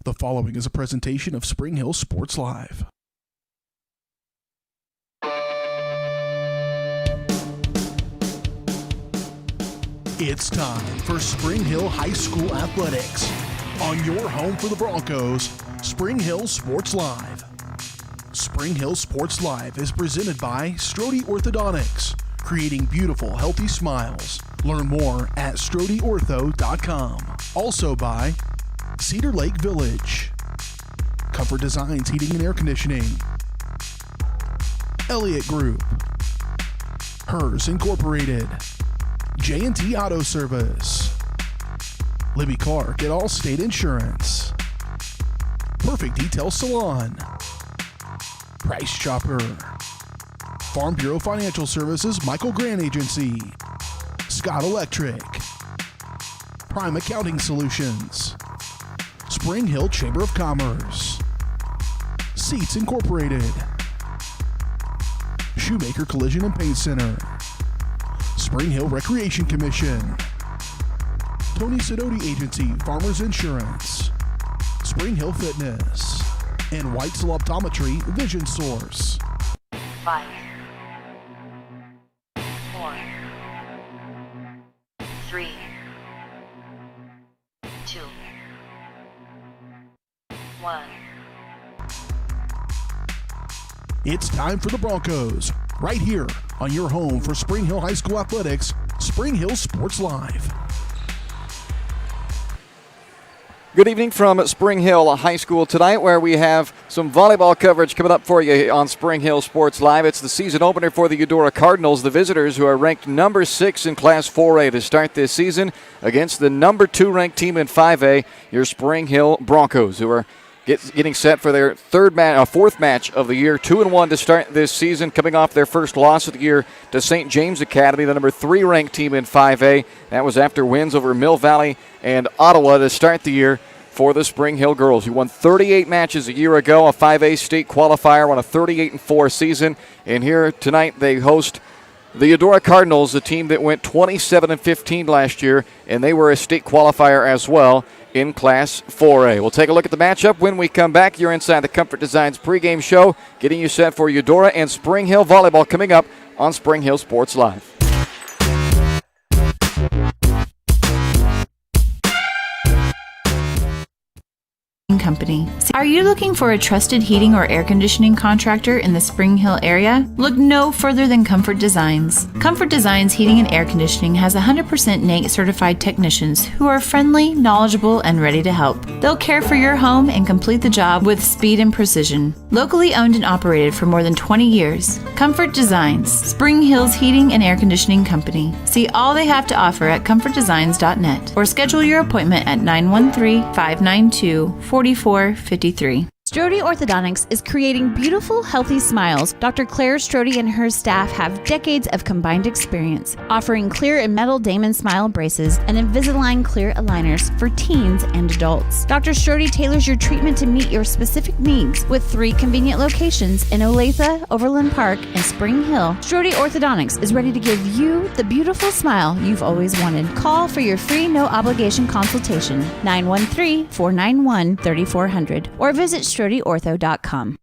The following is a presentation of Spring Hill Sports Live. It's time for Spring Hill High School Athletics. On your home for the Broncos, Spring Hill Sports Live. Spring Hill Sports Live is presented by Strode Orthodontics, creating beautiful, healthy smiles. Learn more at StrodeOrtho.com. Also by Cedar Lake Village, Comfort Designs Heating and Air Conditioning, Elliott Group, Hers Incorporated, J&T Auto Service, Libby Clark at Allstate Insurance, Perfect Detail Salon, Price Chopper, Farm Bureau Financial Services Michael Grant Agency, Scott Electric, Prime Accounting Solutions, Spring Hill Chamber of Commerce, Seats Incorporated, Shoemaker Collision and Paint Center, Spring Hill Recreation Commission, Tony Sidoti Agency Farmers Insurance, Spring Hill Fitness, and Whitesell Optometry Vision Source. 5, 4, 3, 2, 1. It's time for the Broncos, right here on your home for Spring Hill High School Athletics, Spring Hill Sports Live. Good evening from Spring Hill High School tonight, where we have some volleyball coverage coming up for you on Spring Hill Sports Live. It's the season opener for the Eudora Cardinals, the visitors, who are ranked number 6 in Class 4A to start this season against the number 2 ranked team in 5A, your Spring Hill Broncos, who are getting set for their fourth match of the year, 2-1 to start this season, coming off their first loss of the year to St. James Academy, the number 3 ranked team in 5A. That was after wins over Mill Valley and Ottawa to start the year for the Spring Hill girls, who won 38 matches a year ago, a 5A state qualifier, on a 38-4 season. And here tonight they host the Eudora Cardinals, a team that went 27-15 last year, and they were a state qualifier as well in Class 4A. We'll take a look at the matchup when we come back. You're inside the Comfort Designs pregame show, getting you set for Eudora and Spring Hill volleyball coming up on Spring Hill Sports Live. Company. Are you looking for a trusted heating or air conditioning contractor in the Spring Hill area? Look no further than Comfort Designs. Comfort Designs Heating and Air Conditioning has 100% NATE certified technicians who are friendly, knowledgeable, and ready to help. They'll care for your home and complete the job with speed and precision. Locally owned and operated for more than 20 years, Comfort Designs, Spring Hill's Heating and Air Conditioning Company. See all they have to offer at comfortdesigns.net or schedule your appointment at 913-592-4453. Strode Orthodontics is creating beautiful, healthy smiles. Dr. Claire Strode and her staff have decades of combined experience, offering clear and metal Damon Smile braces and Invisalign clear aligners for teens and adults. Dr. Strode tailors your treatment to meet your specific needs with 3 convenient locations in Olathe, Overland Park, and Spring Hill. Strode Orthodontics is ready to give you the beautiful smile you've always wanted. Call for your free no-obligation consultation, 913-491-3400, or visit StrodeOrtho.com.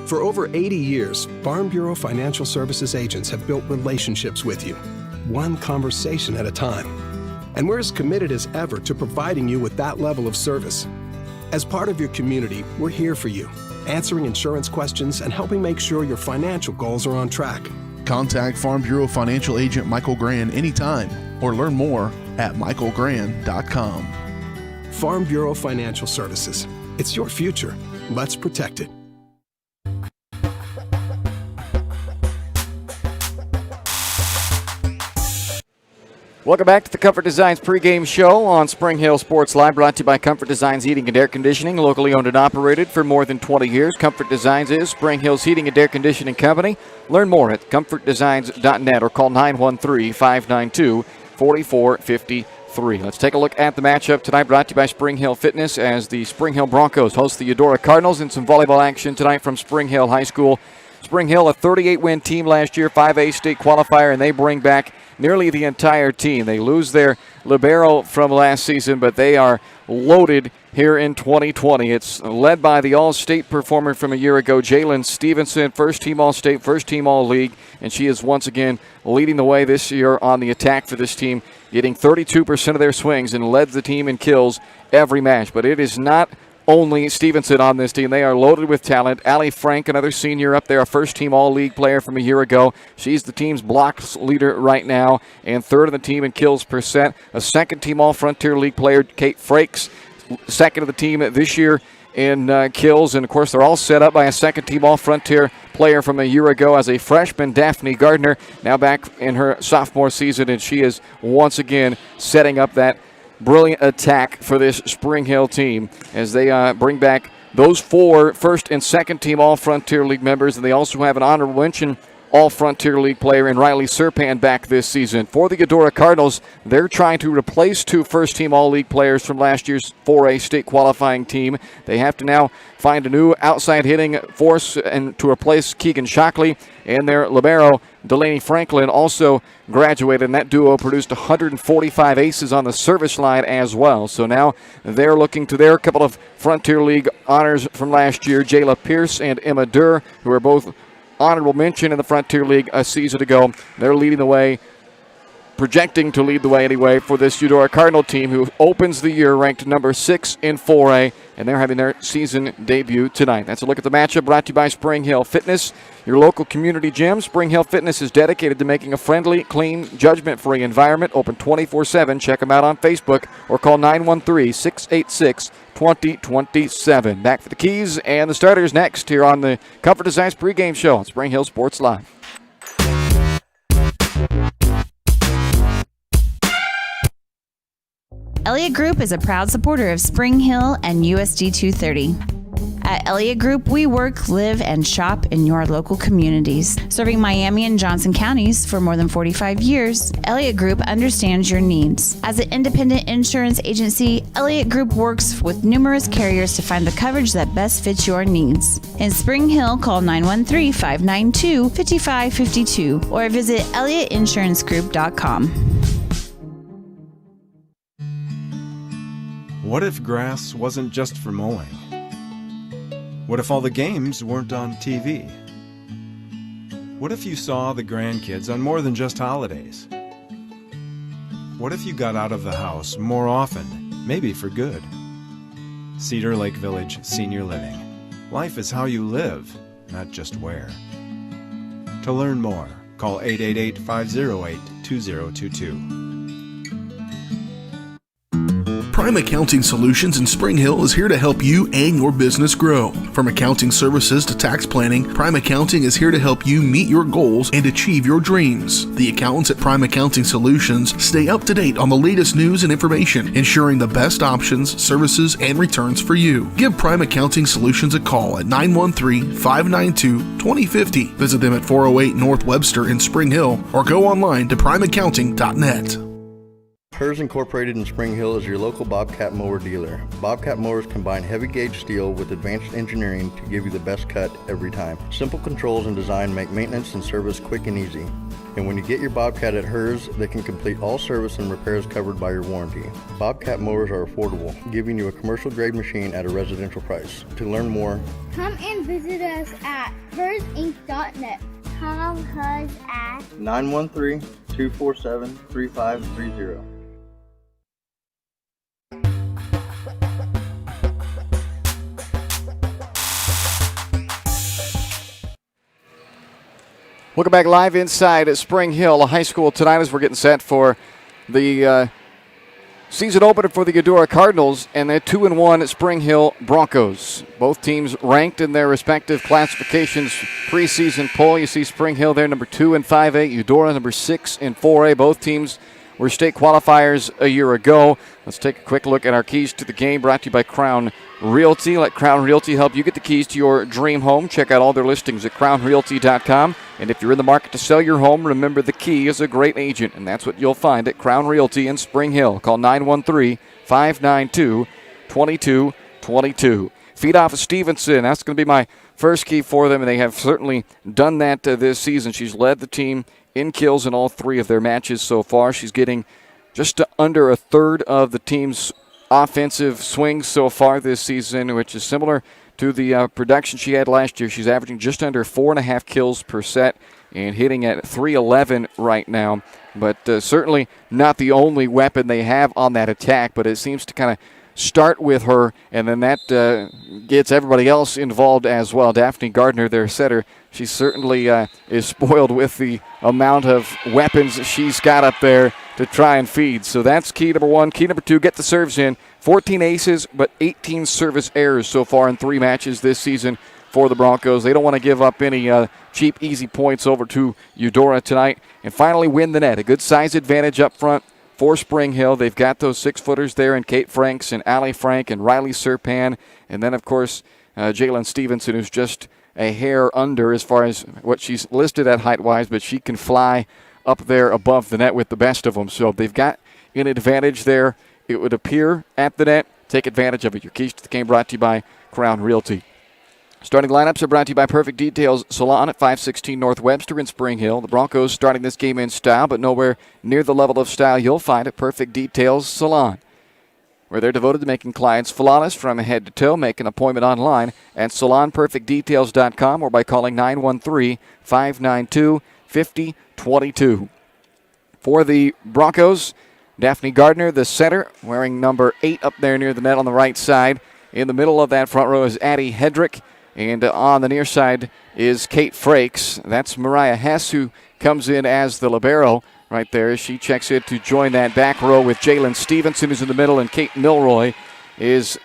For over 80 years, Farm Bureau Financial Services agents have built relationships with you, one conversation at a time. And we're as committed as ever to providing you with that level of service. As part of your community, we're here for you, answering insurance questions and helping make sure your financial goals are on track. Contact Farm Bureau Financial Agent Michael Grand anytime or learn more at michaelgrand.com. Farm Bureau Financial Services. It's your future. Let's protect it. Welcome back to the Comfort Designs pregame show on Spring Hill Sports Live, brought to you by Comfort Designs Heating and Air Conditioning, locally owned and operated for more than 20 years. Comfort Designs is Spring Hill's heating and air conditioning company. Learn more at comfortdesigns.net or call 913-592-4453. Let's take a look at the matchup tonight, brought to you by Spring Hill Fitness, as the Spring Hill Broncos host the Eudora Cardinals in some volleyball action tonight from Spring Hill High School. Spring Hill, a 38-win team last year, 5A state qualifier, and they bring back nearly the entire team. They lose their libero from last season, but they are loaded here in 2020. It's led by the All-State performer from a year ago, Jalen Stevenson, first-team All-State, first-team All-League, and she is once again leading the way this year on the attack for this team, getting 32% of their swings and led the team in kills every match. But it is not only Stevenson on this team. They are loaded with talent. Allie Frank, another senior up there, a first-team All-League player from a year ago. She's the team's blocks leader right now and third of the team in kills percent. A second-team All-Frontier League player, Kate Frakes, second of the team this year in kills. And, of course, they're all set up by a second-team All-Frontier player from a year ago as a freshman, Daphne Gardner, now back in her sophomore season, and she is once again setting up that brilliant attack for this Spring Hill team as they bring back those four first and second team All-Frontier League members, and they also have an honorable mention All-Frontier League player in Riley Serpan back this season. For the Eudora Cardinals, they're trying to replace two first-team All-League players from last year's 4A state qualifying team. They have to now find a new outside hitting force and to replace Keegan Shockley, and their libero, Delaney Franklin, also graduated, and that duo produced 145 aces on the service line as well. So now they're looking to their couple of Frontier League honors from last year, Jayla Pierce and Emma Durr, who are both honorable mention in the Frontier League a season ago. They're leading the way, projecting to lead the way anyway, for this Eudora Cardinal team, who opens the year ranked number 6 in 4A, and they're having their season debut tonight. That's a look at the matchup brought to you by Spring Hill Fitness, your local community gym. Spring Hill Fitness is dedicated to making a friendly, clean, judgment-free environment, open 24/7. Check them out on Facebook or call 913-686-2027. Back for the keys and the starters next here on the Comfort Designs pregame show on Spring Hill Sports Live. Elliott Group is a proud supporter of Spring Hill and USD 230. At Elliott Group, we work, live, and shop in your local communities. Serving Miami and Johnson counties for more than 45 years, Elliott Group understands your needs. As an independent insurance agency, Elliott Group works with numerous carriers to find the coverage that best fits your needs. In Spring Hill, call 913-592-5552 or visit ElliottInsuranceGroup.com. What if grass wasn't just for mowing? What if all the games weren't on TV? What if you saw the grandkids on more than just holidays? What if you got out of the house more often, maybe for good? Cedar Lake Village Senior Living. Life is how you live, not just where. To learn more, call 888-508-2022. Prime Accounting Solutions in Spring Hill is here to help you and your business grow. From accounting services to tax planning, Prime Accounting is here to help you meet your goals and achieve your dreams. The accountants at Prime Accounting Solutions stay up to date on the latest news and information, ensuring the best options, services, and returns for you. Give Prime Accounting Solutions a call at 913-592-2050. Visit them at 408 North Webster in Spring Hill or go online to primeaccounting.net. HERS Incorporated in Spring Hill is your local Bobcat mower dealer. Bobcat mowers combine heavy gauge steel with advanced engineering to give you the best cut every time. Simple controls and design make maintenance and service quick and easy. And when you get your Bobcat at HERS, they can complete all service and repairs covered by your warranty. Bobcat mowers are affordable, giving you a commercial grade machine at a residential price. To learn more, come and visit us at hersinc.net. Call HERS at 913-247-3530. Welcome back live inside at Spring Hill High School tonight as we're getting set for the season opener for the Eudora Cardinals and their 2-1 at Spring Hill Broncos. Both teams ranked in their respective classifications preseason poll. You see Spring Hill there, number 2 in 5A, Eudora number 6 in 4A. Both teams were state qualifiers a year ago. Let's take a quick look at our keys to the game, brought to you by Crown Realty. Let Crown Realty help you get the keys to your dream home. Check out all their listings at crownrealty.com. And if you're in the market to sell your home, remember the key is a great agent, and that's what you'll find at Crown Realty in Spring Hill. Call 913-592-2222. Feed off of Stevenson. That's going to be my first key for them, and they have certainly done that this season. She's led the team in kills in all 3 of their matches so far. She's getting just under a third of the team's offensive swings so far this season, which is similar to the production she had last year. She's averaging just under 4.5 kills per set and hitting at .311 right now. But certainly not the only weapon they have on that attack, but it seems to kind of start with her, and then that gets everybody else involved as well. Daphne Gardner, their setter, she certainly is spoiled with the amount of weapons she's got up there to try and feed. So that's key number 1. Key number 2, get the serves in. 14 aces, but 18 service errors so far in 3 matches this season for the Broncos. They don't want to give up any cheap, easy points over to Eudora tonight. And finally, win the net. A good size advantage up front for Spring Hill. They've got those 6-footers there in Kate Franks and Allie Frank and Riley Serpan. And then, of course, Jalen Stevenson, who's just a hair under as far as what she's listed at height-wise, but she can fly up there above the net with the best of them. So they've got an advantage there, it would appear, at the net. Take advantage of it. Your keys to the game brought to you by Crown Realty. Starting lineups are brought to you by Perfect Details Salon at 516 North Webster in Spring Hill. The Broncos starting this game in style, but nowhere near the level of style you'll find at Perfect Details Salon, where they're devoted to making clients flawless from head to toe. Make an appointment online at salonperfectdetails.com or by calling 913-592-5022. For the Broncos, Daphne Gardner, the center, wearing number 8 up there near the net on the right side. In the middle of that front row is Addie Hedrick. And on the near side is Kate Frakes. That's Mariah Hess, who comes in as the libero right there. She checks in to join that back row with Jalen Stevenson, who's in the middle, and Kate Milroy is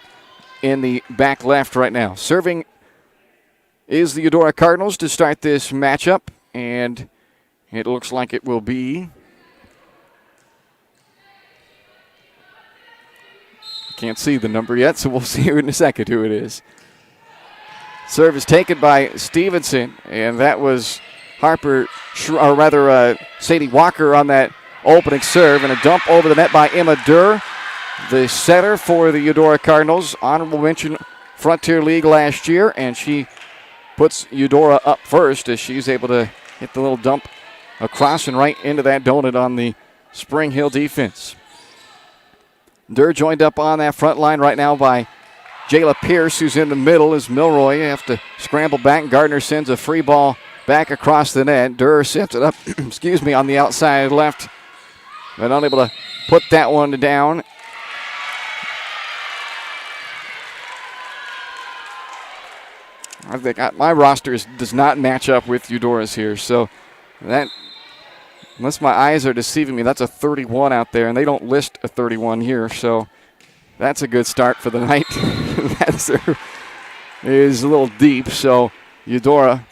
in the back left right now. Serving is the Eudora Cardinals to start this matchup, and it looks like it will be... Can't see the number yet, so we'll see here in a second who it is. Serve is taken by Stevenson, and that was Sadie Walker on that opening serve, and a dump over the net by Emma Durr, the setter for the Eudora Cardinals. Honorable mention Frontier League last year, and she puts Eudora up first as she's able to hit the little dump across and right into that donut on the Spring Hill defense. Durr joined up on that front line right now by Jayla Pierce, who's in the middle, as Milroy. You have to scramble back. Gardner sends a free ball back across the net. Durr sets it up, on the outside left, but unable to put that one down. I think my roster does not match up with Eudora's here, so that, unless my eyes are deceiving me, that's a 31 out there, and they don't list a 31 here, so that's a good start for the night. That is a little deep, so Eudora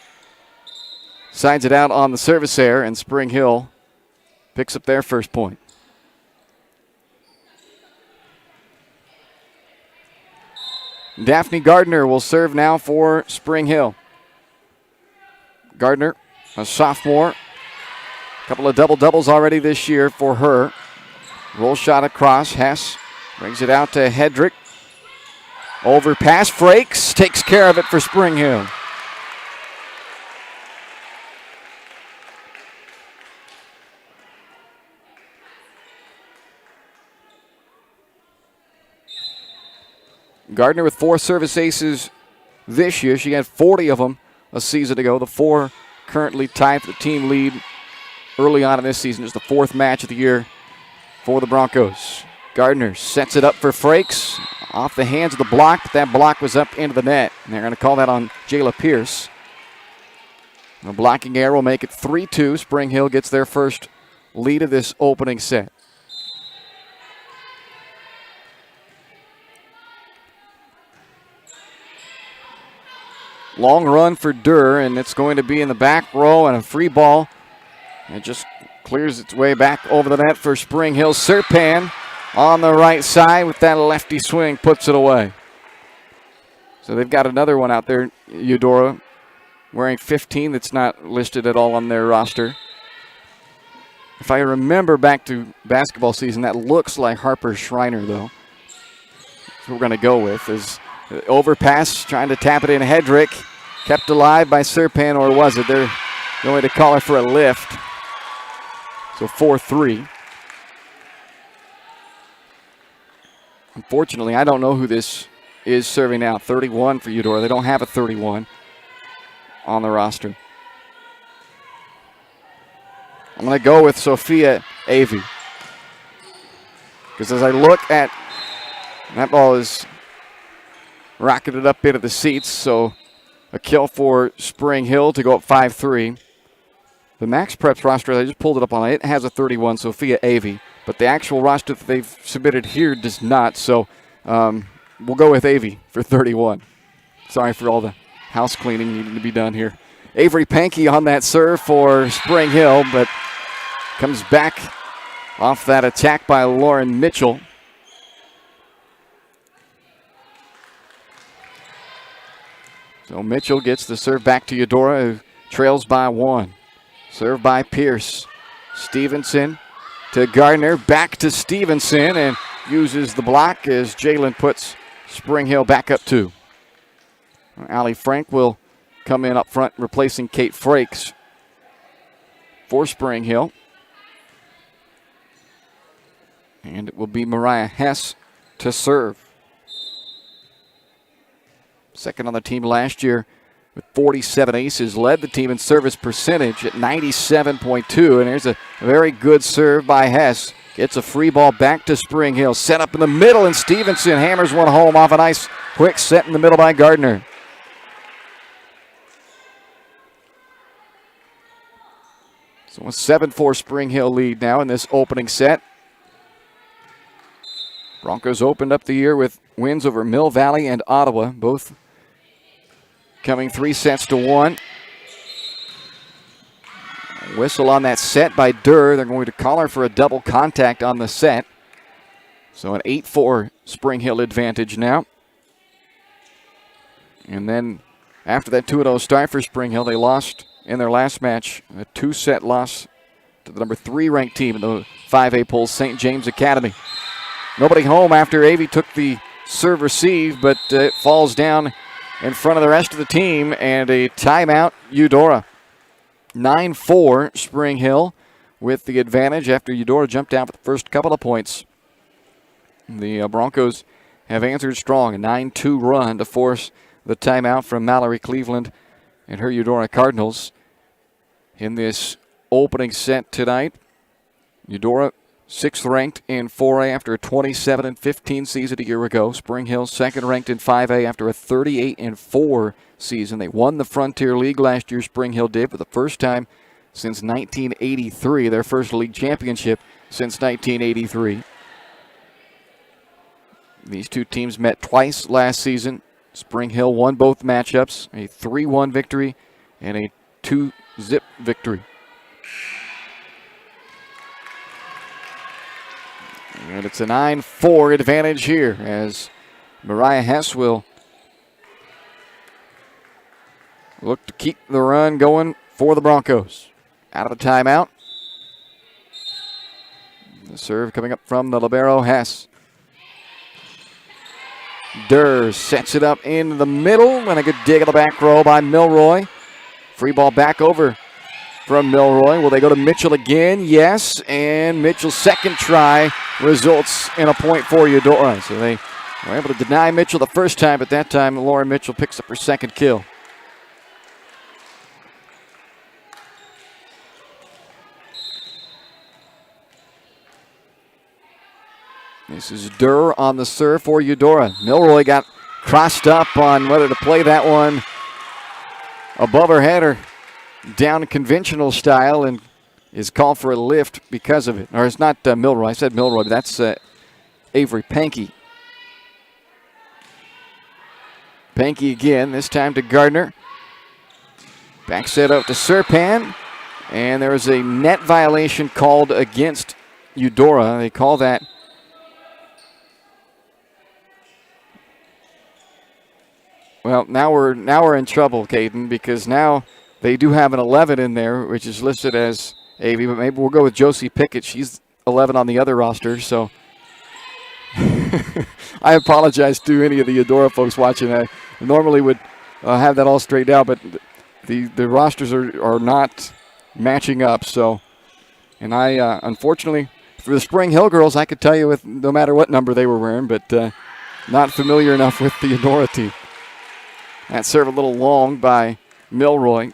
sides it out on the service error, and Spring Hill picks up their first point. Daphne Gardner will serve now for Spring Hill. Gardner, a sophomore. A couple of double-doubles already this year for her. Roll shot across. Hess brings it out to Hedrick. Overpass. Frakes takes care of it for Spring Hill. Gardner with 4 service aces this year. She had 40 of them a season ago. The 4 currently tied for the team lead early on in this season. It's the 4th match of the year for the Broncos. Gardner sets it up for Frakes. Off the hands of the block, but that block was up into the net. And they're going to call that on Jayla Pierce. The blocking error will make it 3-2. Spring Hill gets their first lead of this opening set. Long run for Durr, and it's going to be in the back row and a free ball. It just Clears its way back over the net for Spring Hill. Serpan on the right side with that lefty swing, puts it away. So they've got another one out there, Eudora, wearing 15 that's not listed at all on their roster. If I remember back to basketball season, that looks like Harper Schreiner, though. That's what we're going to go with. Is overpass, trying to tap it in. Hedrick, kept alive by Serpan, or was it? They're going to call it for a lift. So 4-3. Unfortunately, I don't know who this is serving now. 31 for Eudora. They don't have a 31 on the roster. I'm going to go with Sophia Avey. Because as I look at that ball is rocketed up into the seats, so a kill for Spring Hill to go up 5-3. The Max Preps roster, I just pulled it up on it has a 31, Sophia Avey. But the actual roster that they've submitted here does not, so we'll go with Avey for 31. Sorry for all the house cleaning needing to be done here. Avery Pankey on that serve for Spring Hill, but comes back off that attack by Lauren Mitchell. So Mitchell gets the serve back to Eudora, who trails by 1. Serve by Pierce. Stevenson to Gardner, back to Stevenson, and uses the block as Jalen puts Spring Hill back up 2. Allie Frank will come in up front, replacing Kate Frakes for Spring Hill. And it will be Mariah Hess to serve. Second on the team last year with 47 aces, led the team in service percentage at 97.2. And here's a very good serve by Hess. Gets a free ball back to Spring Hill. Set up in the middle, and Stevenson hammers one home off a nice quick set in the middle by Gardner. So a 7-4 Spring Hill lead now in this opening set. Broncos opened up the year with wins over Mill Valley and Ottawa, both coming 3-1. Whistle on that set by Durr. They're going to call her for a double contact on the set. So an 8-4 Spring Hill advantage now. And then after that 2-0 start for Spring Hill, they lost in their last match, a 2-set loss to the number 3 ranked team in the 5A poll, St. James Academy. Nobody home after Avey took the serve receive, but it falls down in front of the rest of the team, and a timeout, Eudora. 9-4 Spring Hill with the advantage after Eudora jumped out for the first couple of points. The Broncos have answered strong, a 9-2 run to force the timeout from Mallory Cleveland and her Eudora Cardinals in this opening set tonight. Eudora 6th ranked in 4A after a 27-15 season a year ago. Spring Hill 2nd ranked in 5A after a 38-4 season. They won the Frontier League last year, Spring Hill did, for the first time since 1983, their first league championship since 1983. These two teams met twice last season. Spring Hill won both matchups, a 3-1 victory and a 2-zip victory. And it's a 9-4 advantage here as Mariah Hess will look to keep the run going for the Broncos. Out of the timeout. The serve coming up from the libero, Hess. Durr sets it up in the middle, and a good dig of the back row by Milroy. Free ball back over from Milroy. Will they go to Mitchell again? Yes, and Mitchell's second try results in a point for Eudora. So they were able to deny Mitchell the first time, but that time Lauren Mitchell picks up her second kill. This is Durr on the serve for Eudora. Milroy got crossed up on whether to play that one above her head or down conventional style, and is called for a lift because of it. Or it's not Milroy. I said Milroy, but that's Avery Pankey. Pankey again, this time to Gardner. Back set up to Serpan. And there was a net violation called against Eudora. They call that. Well, now we're in trouble, Caden, because now they do have an 11 in there, which is listed as AV, but maybe we'll go with Josie Pickett. She's 11 on the other roster, so I apologize to any of the Eudora folks watching. I normally would have that all straightened out, but the rosters are not matching up. So, and I unfortunately for the Spring Hill girls, I could tell you with no matter what number they were wearing, but not familiar enough with the Eudora team. That serve a little long by Milroy.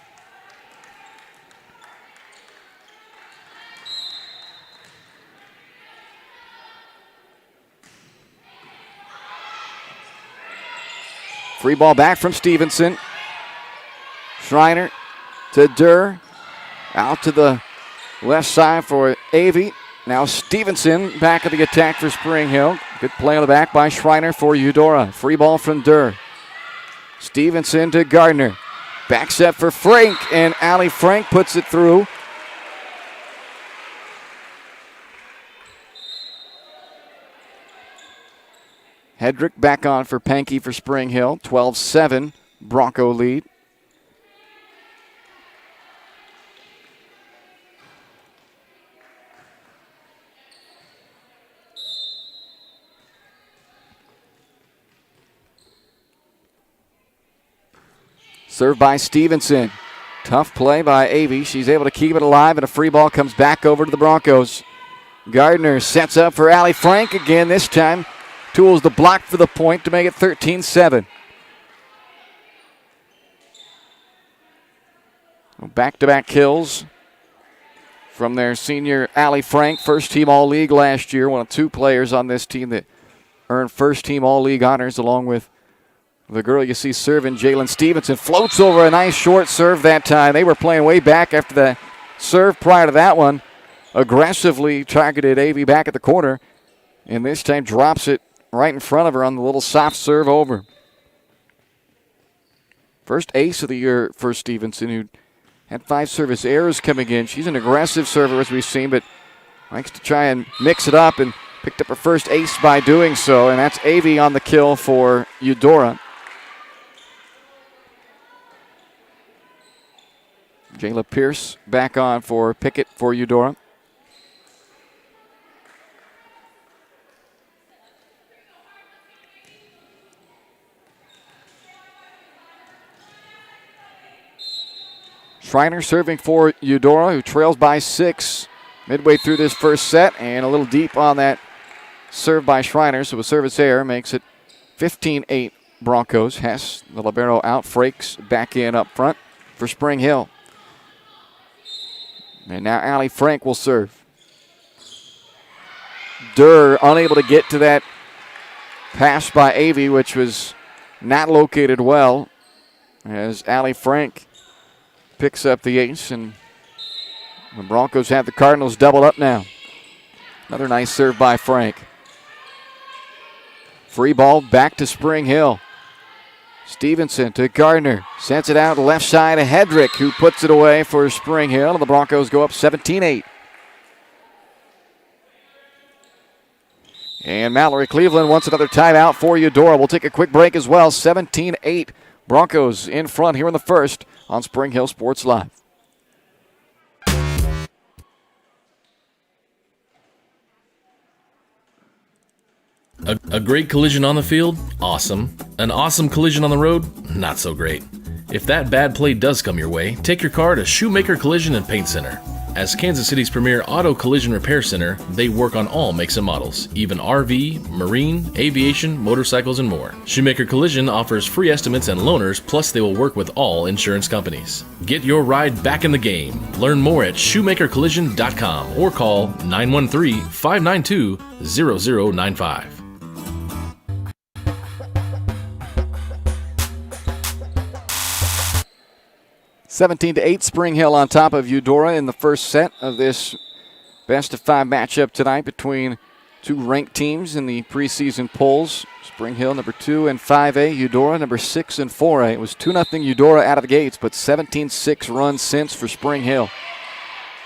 Free ball back from Stevenson. Schreiner to Durr. Out to the left side for Avey. Now Stevenson back at the attack for Spring Hill. Good play on the back by Schreiner for Eudora. Free ball from Durr. Stevenson to Gardner. Back set for Frank, and Allie Frank puts it through. Hedrick back on for Pankey for Spring Hill. 12-7 Bronco lead. Served by Stevenson. Tough play by Avey. She's able to keep it alive, and a free ball comes back over to the Broncos. Gardner sets up for Allie Frank again. This time, tools the block for the point to make it 13-7. Back-to-back kills from their senior Allie Frank, first-team All-League last year. One of two players on this team that earned first-team All-League honors, along with the girl you see serving, Jalen Stevenson. Floats over a nice short serve that time. They were playing way back after the serve prior to that one. Aggressively targeted Avey back at the corner, and this time drops it right in front of her on the little soft serve over. First ace of the year for Stevenson, who had 5 service errors coming in. She's an aggressive server, as we've seen, but likes to try and mix it up, and picked up her first ace by doing so, and that's Avey on the kill for Eudora. Jayla Pierce back on for Pickett for Eudora. Schreiner serving for Eudora, who trails by 6 midway through this first set, and a little deep on that serve by Schreiner, so a service error makes it 15-8 Broncos. Hess, the libero, out. Frakes back in up front for Spring Hill. And now Allie Frank will serve. Durr unable to get to that pass by Avey, which was not located well, as Allie Frank picks up the ace, and the Broncos have the Cardinals doubled up now. Another nice serve by Frank. Free ball back to Spring Hill. Stevenson to Gardner. Sends it out left side to Hedrick, who puts it away for Spring Hill, and the Broncos go up 17-8. And Mallory Cleveland wants another timeout for Eudora. We'll take a quick break as well. 17-8. Broncos in front here in the first on Spring Hill Sports Live. A great collision on the field? Awesome. An awesome collision on the road? Not so great. If that bad play does come your way, take your car to Shoemaker Collision and Paint Center. As Kansas City's premier auto collision repair center, they work on all makes and models, even RV, marine, aviation, motorcycles, and more. Shoemaker Collision offers free estimates and loaners, plus they will work with all insurance companies. Get your ride back in the game. Learn more at shoemakercollision.com or call 913-592-0095. 17-8, Spring Hill on top of Eudora in the first set of this best-of-5 matchup tonight between two ranked teams in the preseason polls. Spring Hill, number 2 and 5A. Eudora, number 6 and 4A. It was 2-0 Eudora out of the gates, but 17-6 runs since for Spring Hill.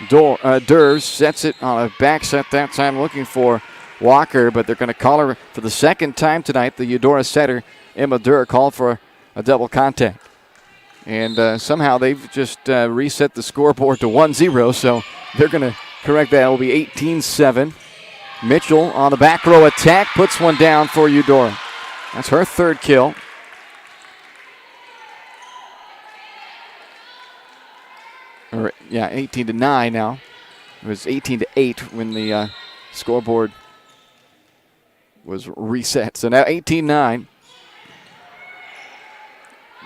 Durr sets it on a back set that time, looking for Walker, but they're going to call her for the second time tonight. The Eudora setter, Emma Durr, called for a double contact. And somehow they've just reset the scoreboard to 1-0, so they're going to correct that. It will be 18-7. Mitchell on the back row attack, puts one down for Eudora. That's her third kill. Or, yeah, 18-9 now. It was 18-8 when the scoreboard was reset. So now 18-9.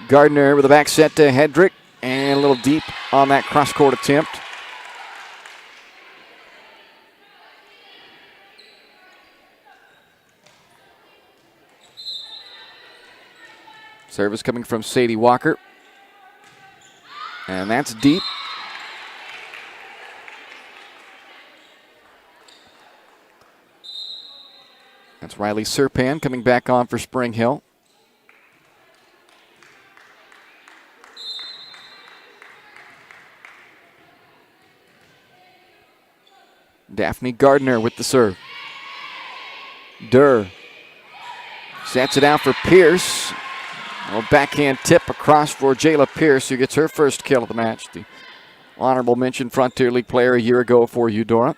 Gardner with a back set to Hedrick, and a little deep on that cross-court attempt. Service coming from Sadie Walker. And that's deep. That's Riley Serpan coming back on for Spring Hill. Daphne Gardner with the serve. Durr sets it out for Pierce. A backhand tip across for Jayla Pierce, who gets her first kill of the match. The honorable mention Frontier League player a year ago for Eudora.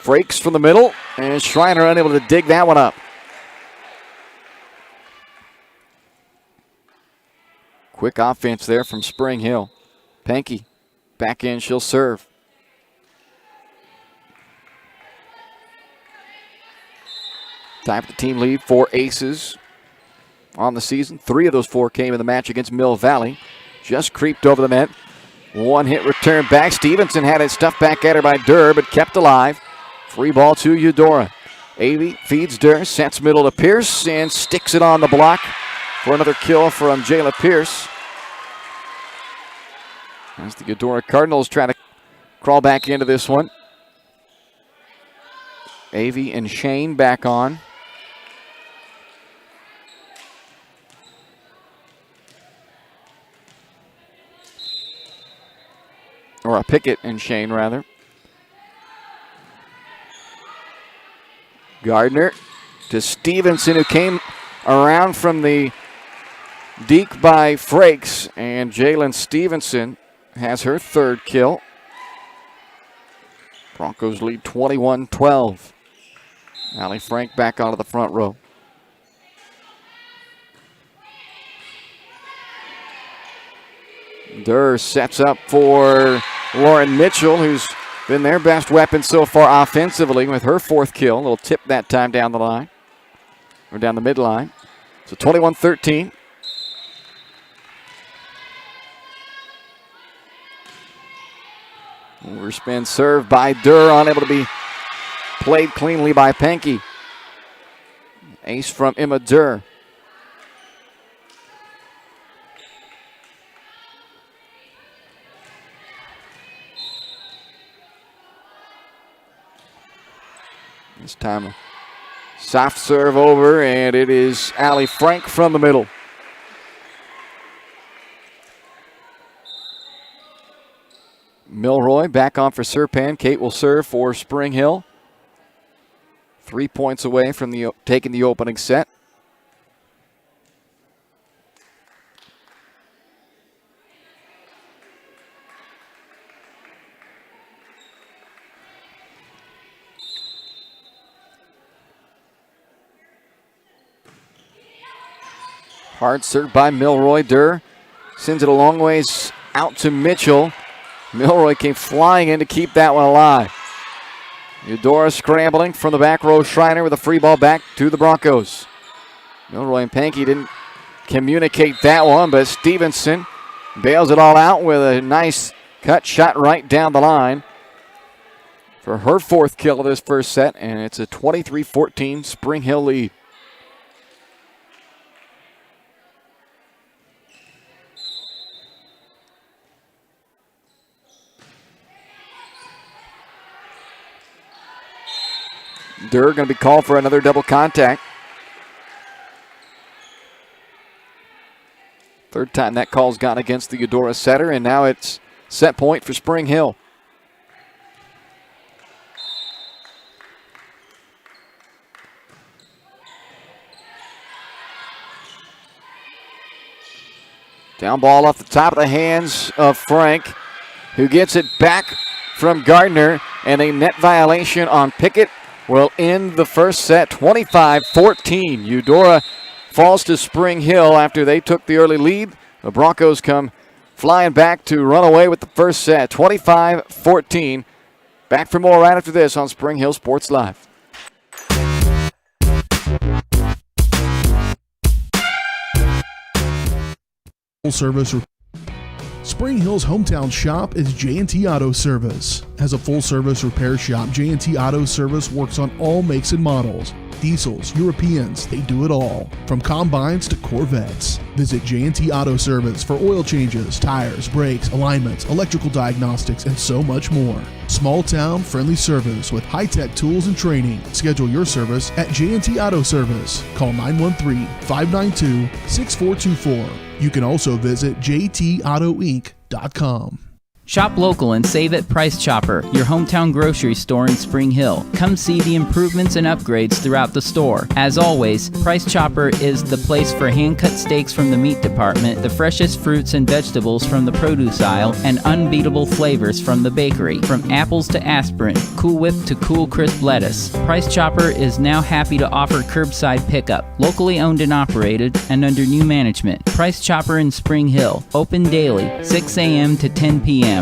Frakes from the middle, and Schreiner unable to dig that one up. Quick offense there from Spring Hill. Pankey, back in, she'll serve. Time for the team lead, 4 aces on the season. 3 of those 4 came in the match against Mill Valley. Just creeped over the net. One hit return back. Stevenson had it stuffed back at her by Durr, but kept alive. Free ball to Eudora. Avey feeds Durr, sets middle to Pierce, and sticks it on the block for another kill from Jayla Pierce. As the Eudora Cardinals try to crawl back into this one. Avey and Shane back on. Or Pickett and Shane, rather. Gardner to Stevenson, who came around from the deke by Frakes, and Jalen Stevenson has her third kill. Broncos lead 21-12. Allie Frank back onto the front row. Durr sets up for Lauren Mitchell, who's been their best weapon so far offensively with her fourth kill. A little tip that time down the line, or down the midline. So 21-13. Overspin serve by Durr, unable to be played cleanly by Pankey. Ace from Emma Durr. This time a soft serve over, and it is Allie Frank from the middle. Milroy back on for Serpan. Kate will serve for Spring Hill. 3 points away from taking the opening set. Hard serve by Milroy. Durr sends it a long ways out to Mitchell. Milroy came flying in to keep that one alive. Eudora scrambling from the back row. Schreiner with a free ball back to the Broncos. Milroy and Pankey didn't communicate that one, but Stevenson bails it all out with a nice cut shot right down the line for her fourth kill of this first set, and it's a 23-14 Spring Hill lead. Durr going to be called for another double contact. Third time that call's gone against the Eudora setter, and now it's set point for Spring Hill. Down ball off the top of the hands of Frank, who gets it back from Gardner, and a net violation on Pickett will end the first set 25-14. Eudora falls to Spring Hill after they took the early lead. The Broncos come flying back to run away with the first set, 25-14. Back for more right after this on Spring Hill Sports Live. Full service. Spring Hill's hometown shop is J&T Auto Service. As a full-service repair shop, J&T Auto Service works on all makes and models. Diesels, Europeans, they do it all. From combines to Corvettes. Visit J&T Auto Service for oil changes, tires, brakes, alignments, electrical diagnostics, and so much more. Small town, friendly service with high-tech tools and training. Schedule your service at J&T Auto Service. Call 913-592-6424. You can also visit jtautoinc.com. Shop local and save at Price Chopper, your hometown grocery store in Spring Hill. Come see the improvements and upgrades throughout the store. As always, Price Chopper is the place for hand-cut steaks from the meat department, the freshest fruits and vegetables from the produce aisle, and unbeatable flavors from the bakery. From apples to aspirin, Cool Whip to cool crisp lettuce. Price Chopper is now happy to offer curbside pickup. Locally owned and operated and under new management. Price Chopper in Spring Hill. Open daily, 6 a.m. to 10 p.m.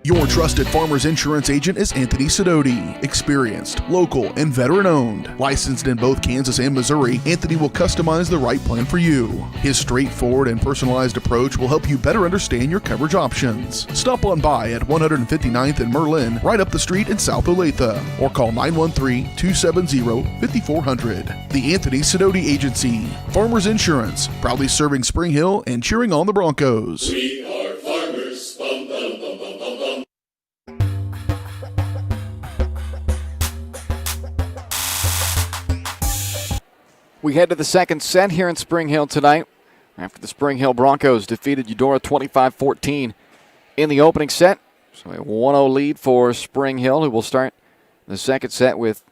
Your trusted Farmers Insurance agent is Anthony Sidoti. Experienced, local, and veteran-owned. Licensed in both Kansas and Missouri, Anthony will customize the right plan for you. His straightforward and personalized approach will help you better understand your coverage options. Stop on by at 159th and Merlin, right up the street in South Olathe, or call 913-270-5400. The Anthony Sidoti Agency. Farmers Insurance, proudly serving Spring Hill and cheering on the Broncos. We are farmers. Bum, bum, bum, bum, bum, bum. We head to the second set here in Spring Hill tonight after the Spring Hill Broncos defeated Eudora 25-14 in the opening set. So a 1-0 lead for Spring Hill, who will start the second set with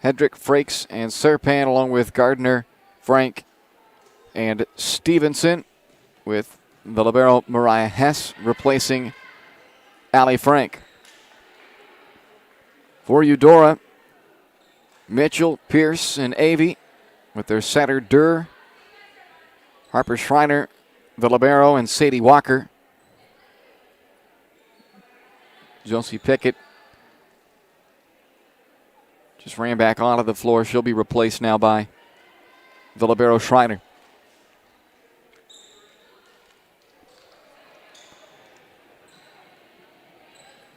Hedrick, Frakes, and Serpan, along with Gardner, Frank, and Stevenson, with the libero Mariah Hess replacing Allie Frank. For Eudora, Mitchell, Pierce, and Avey, with their setter Durr, Harper Schreiner, the libero, and Sadie Walker. Josie Pickett just ran back onto the floor. She'll be replaced now by the libero Schreiner.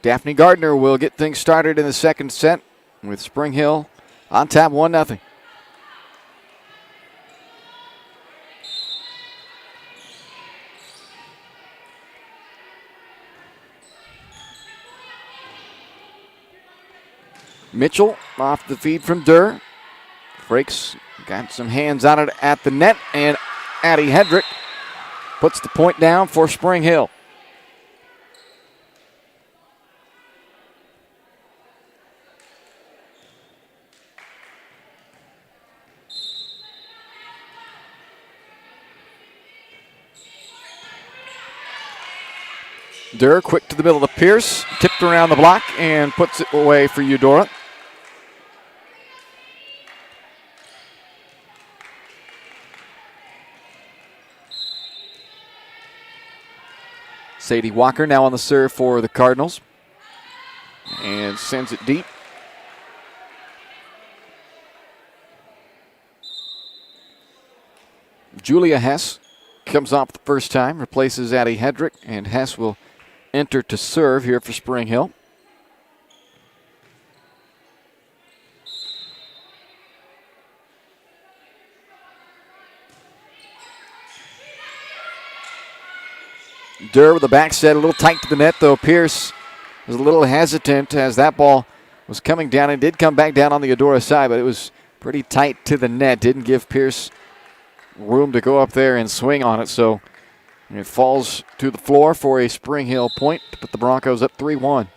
Daphne Gardner will get things started in the second set with Spring Hill on top 1-0. Mitchell off the feed from Durr. Frakes got some hands on it at the net, and Addie Hedrick puts the point down for Spring Hill. Durr quick to the middle of Pierce, tipped around the block and puts it away for Eudora. Sadie Walker now on the serve for the Cardinals and sends it deep. Julia Hess comes off the first time, replaces Addie Hedrick, and Hess will enter to serve here for Spring Hill. Durr with the back set, a little tight to the net, though. Pierce was a little hesitant as that ball was coming down and did come back down on the Eudora side, but it was pretty tight to the net. Didn't give Pierce room to go up there and swing on it, so And it falls to the floor for a Spring Hill point to put the Broncos up 3-1.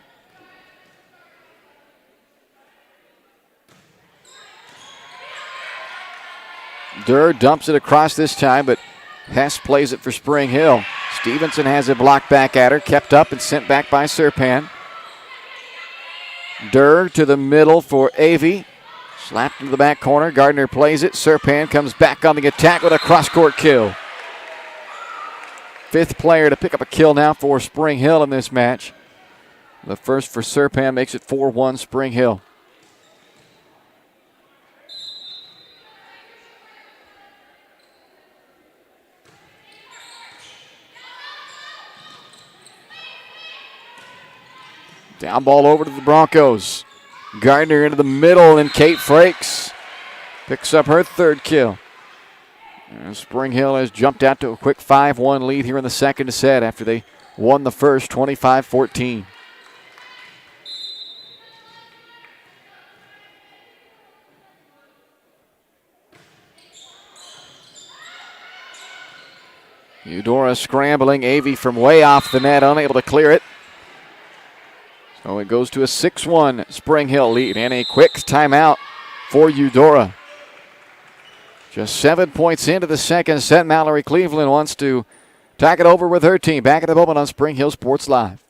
Durr dumps it across this time, but Hess plays it for Spring Hill. Stevenson has it blocked back at her, kept up and sent back by Serpan. Durr to the middle for Avey. Slapped into the back corner. Gardner plays it. Serpan comes back on the attack with a cross-court kill. Fifth player to pick up a kill now for Spring Hill in this match. The first for Serpan makes it 4-1 Spring Hill. Down ball over to the Broncos. Gardner into the middle, and Kate Frakes picks up her third kill. And Spring Hill has jumped out to a quick 5-1 lead here in the second set after they won the first 25-14. Eudora scrambling. Avey from way off the net, unable to clear it. So it goes to a 6-1 Spring Hill lead and a quick timeout for Eudora. Just 7 points into the second set. Mallory Cleveland wants to talk it over with her team. Back at the moment on Spring Hill Sports Live.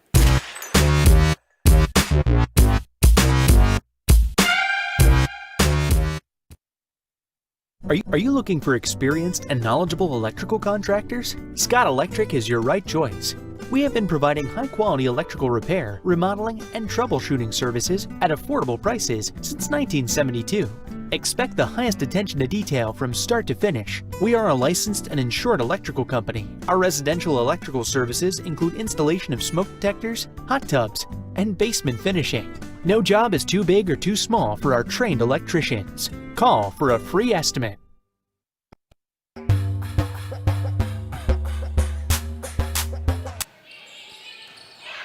Are you looking for experienced and knowledgeable electrical contractors? Scott Electric is your right choice. We have been providing high-quality electrical repair, remodeling, and troubleshooting services at affordable prices since 1972. Expect the highest attention to detail from start to finish. We are a licensed and insured electrical company. Our residential electrical services include installation of smoke detectors, hot tubs, and basement finishing. No job is too big or too small for our trained electricians. Call for a free estimate.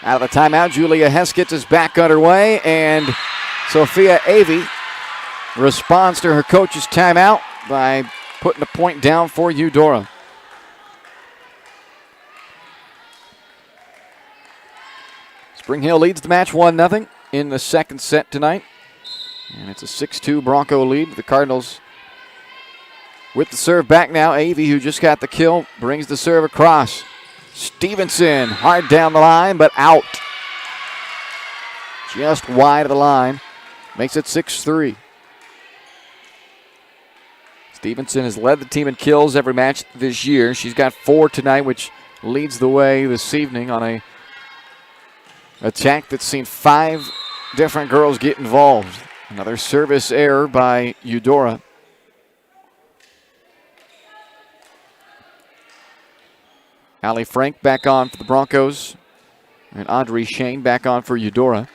Out of the timeout, Julia Hess gets us back underway, and Sophia Avey responds to her coach's timeout by putting a point down for Eudora. Spring Hill leads the match 1-0 in the second set tonight. And it's a 6-2 Bronco lead. The Cardinals with the serve back now. Avey, who just got the kill, brings the serve across. Stevenson, hard down the line, but out. Just wide of the line. Makes it 6-3. Stevenson has led the team in kills every match this year. She's got 4 tonight, which leads the way this evening on a attack that's seen 5 different girls get involved. Another service error by Eudora. Allie Frank back on for the Broncos. And Audrey Shane back on for Eudora.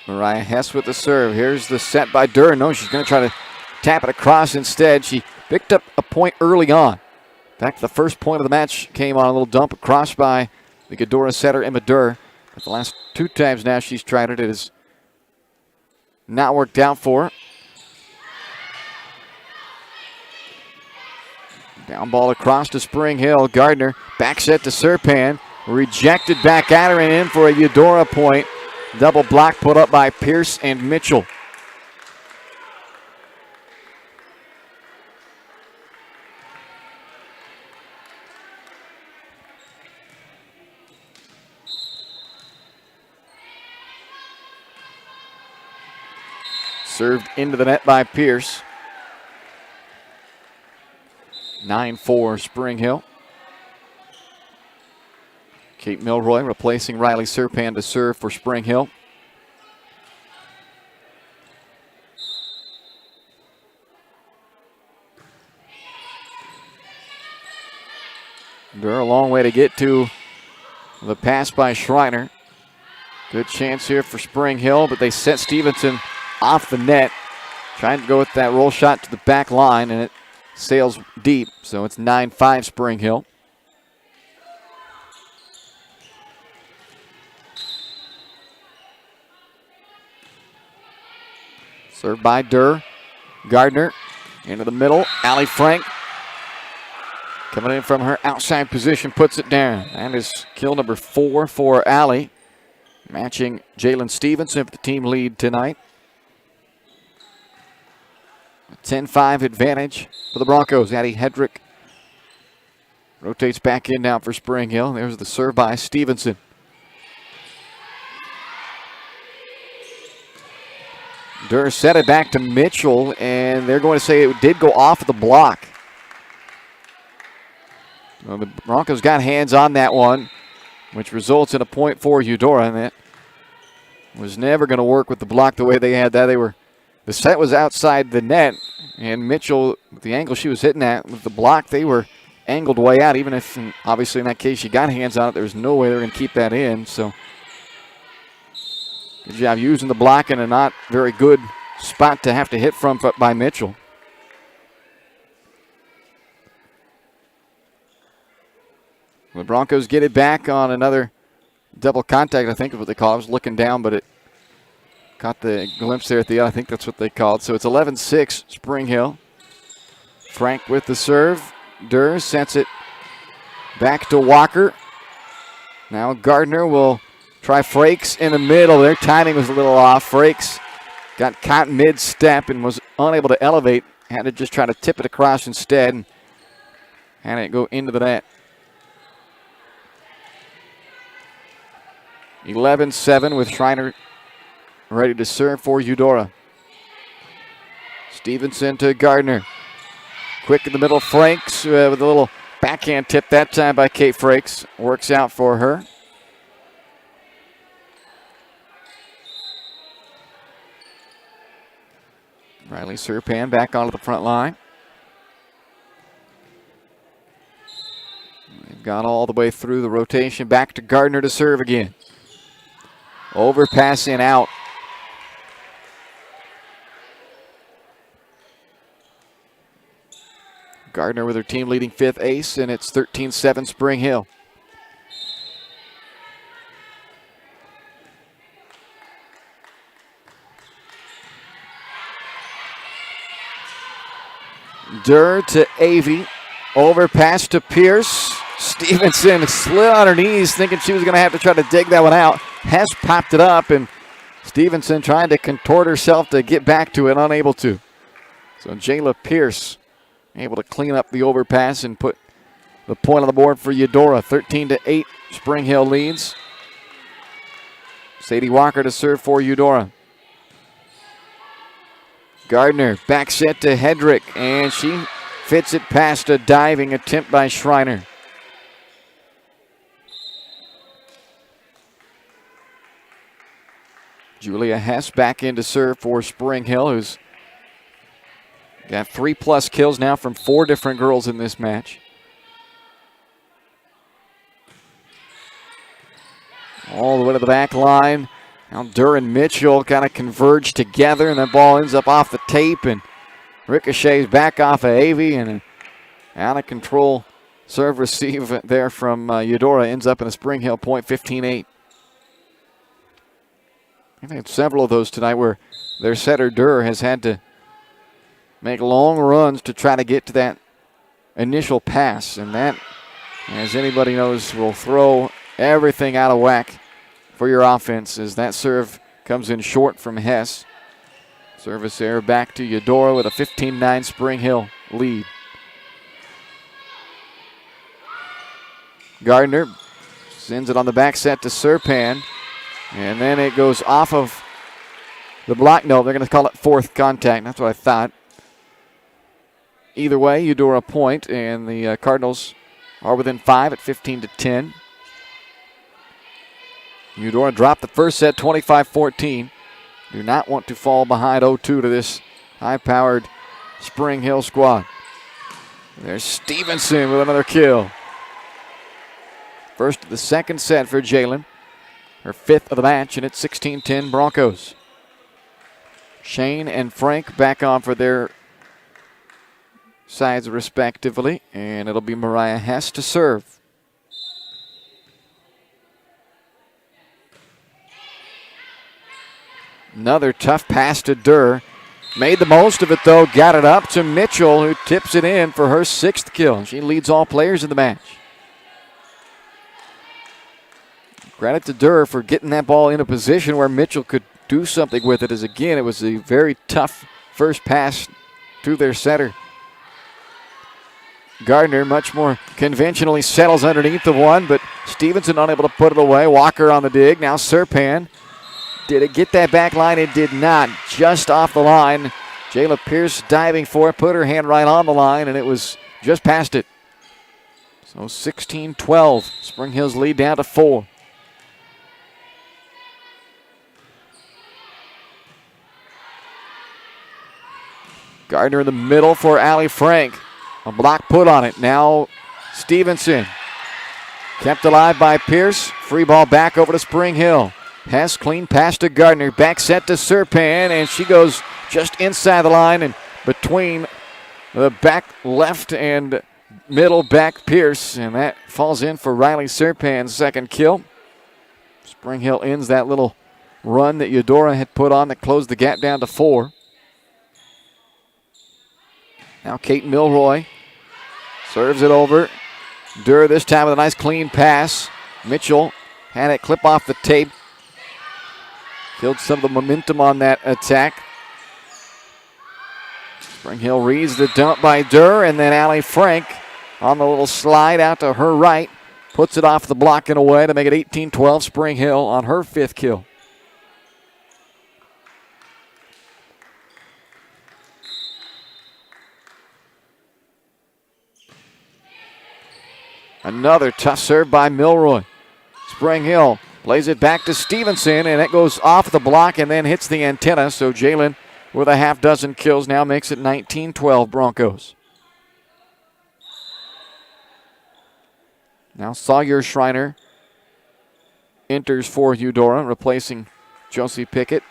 Mariah Hess with the serve. Here's the set by Durr. No, she's going to try to tap it across instead. She picked up a point early on. In fact, the first point of the match came on a little dump across by the Eudora setter, Emma Durr. But the last 2 times now she's tried it, it has not worked out for her. Down ball across to Spring Hill. Gardner back set to Serpan. Rejected back at her and in for a Eudora point. Double block put up by Pierce and Mitchell. Served into the net by Pierce. 9-4 Spring Hill. Kate Milroy replacing Riley Serpan to serve for Spring Hill. They're a long way to get to the pass by Schreiner. Good chance here for Spring Hill, but they set Stevenson off the net. Trying to go with that roll shot to the back line, and it sails deep, so it's 9-5 Spring Hill. Served by Durr. Gardner into the middle. Allie Frank coming in from her outside position, puts it down. That is kill number 4 for Allie, matching Jalen Stevenson for the team lead tonight. A 10-5 advantage for the Broncos. Addie Hedrick rotates back in now for Spring Hill. There's the serve by Stevenson. Durr set it back to Mitchell, and they're going to say it did go off the block. Well, the Broncos got hands on that one, which results in a point for Eudora, and that was never going to work with the block the way they had that. The set was outside the net, and Mitchell, with the angle she was hitting at, with the block, they were angled way out. Even if, obviously, in that case, she got hands on it, there was no way they were going to keep that in. So, good job using the block in a not very good spot to have to hit from by Mitchell. The Broncos get it back on another double contact, I think is what they call it. I was looking down, but it caught the glimpse there at the end. I think that's what they called. So it's 11-6 Spring Hill. Frank with the serve. Durr sets it back to Walker. Now Gardner will try Frakes in the middle. Their timing was a little off. Frakes got caught mid-step and was unable to elevate. Had to just try to tip it across instead and had it go into the net. 11-7 with Schreiner ready to serve for Eudora. Stevenson to Gardner. Quick in the middle, Franks with a little backhand tip that time by Kate Frakes. Works out for her. Riley Serpan back onto the front line. They've gone all the way through the rotation. Back to Gardner to serve again. Overpass in out. Gardner with her team leading 5th ace, and it's 13-7 Spring Hill. Durr to Avey. Overpass to Pierce. Stevenson slid on her knees thinking she was going to have to try to dig that one out. Hess popped it up, and Stevenson trying to contort herself to get back to it, unable to. So Jayla Pierce able to clean up the overpass and put the point on the board for Eudora. 13-8, Spring Hill leads. Sadie Walker to serve for Eudora. Gardner back set to Hedrick, and she fits it past a diving attempt by Schreiner. Julia Hess back in to serve for Spring Hill, who's got 3+ kills now from 4 different girls in this match. All the way to the back line. Now Durr and Mitchell kind of converge together, and the ball ends up off the tape and ricochets back off of Avey, and an out of control serve receive there from Eudora ends up in a Spring Hill point, 15-8. I think several of those tonight where their setter Durr has had to make long runs to try to get to that initial pass, and that, as anybody knows, will throw everything out of whack for your offense as that serve comes in short from Hess. Service error back to Eudora with a 15-9 Spring Hill lead. Gardner sends it on the back set to Serpan, and then it goes off of the block. No, they're going to call it 4th contact. That's what I thought. Either way, Eudora point, and the Cardinals are within 5 at 15-10. Eudora dropped the first set 25-14. Do not want to fall behind 0-2 to this high-powered Spring Hill squad. There's Stevenson with another kill. First of the second set for Jalen. Her 5th of the match, and it's 16-10 Broncos. Shane and Frank back on for their sides respectively, and it'll be Mariah Hess to serve. Another tough pass to Durr. Made the most of it, though. Got it up to Mitchell, who tips it in for her 6th kill. She leads all players in the match. Credit to Durr for getting that ball in a position where Mitchell could do something with it, as again, it was a very tough first pass to their setter. Gardner much more conventionally settles underneath the one, but Stevenson unable to put it away. Walker on the dig. Now Serpan. Did it get that back line? It did not. Just off the line. Jayla Pierce diving for it. Put her hand right on the line, and it was just past it. So 16-12. Spring Hill's lead down to 4. Gardner in the middle for Allie Frank. A block put on it. Now Stevenson. Kept alive by Pierce. Free ball back over to Spring Hill. Hess clean pass to Gardner. Back set to Serpan, and she goes just inside the line and between the back left and middle back Pierce, and that falls in for Riley Serpan's 2nd kill. Spring Hill ends that little run that Eudora had put on that closed the gap down to 4. Now Kate Milroy serves it over. Durr this time with a nice clean pass. Mitchell had it clip off the tape. Killed some of the momentum on that attack. Spring Hill reads the dump by Durr, and then Allie Frank on the little slide out to her right. Puts it off the block and away to make it 18-12. Spring Hill on her 5th kill. Another tough serve by Milroy. Spring Hill plays it back to Stevenson, and it goes off the block and then hits the antenna. So Jalen, with a half dozen kills, now makes it 19-12 Broncos. Now Sawyer Schreiner enters for Eudora, replacing Josie Pickett.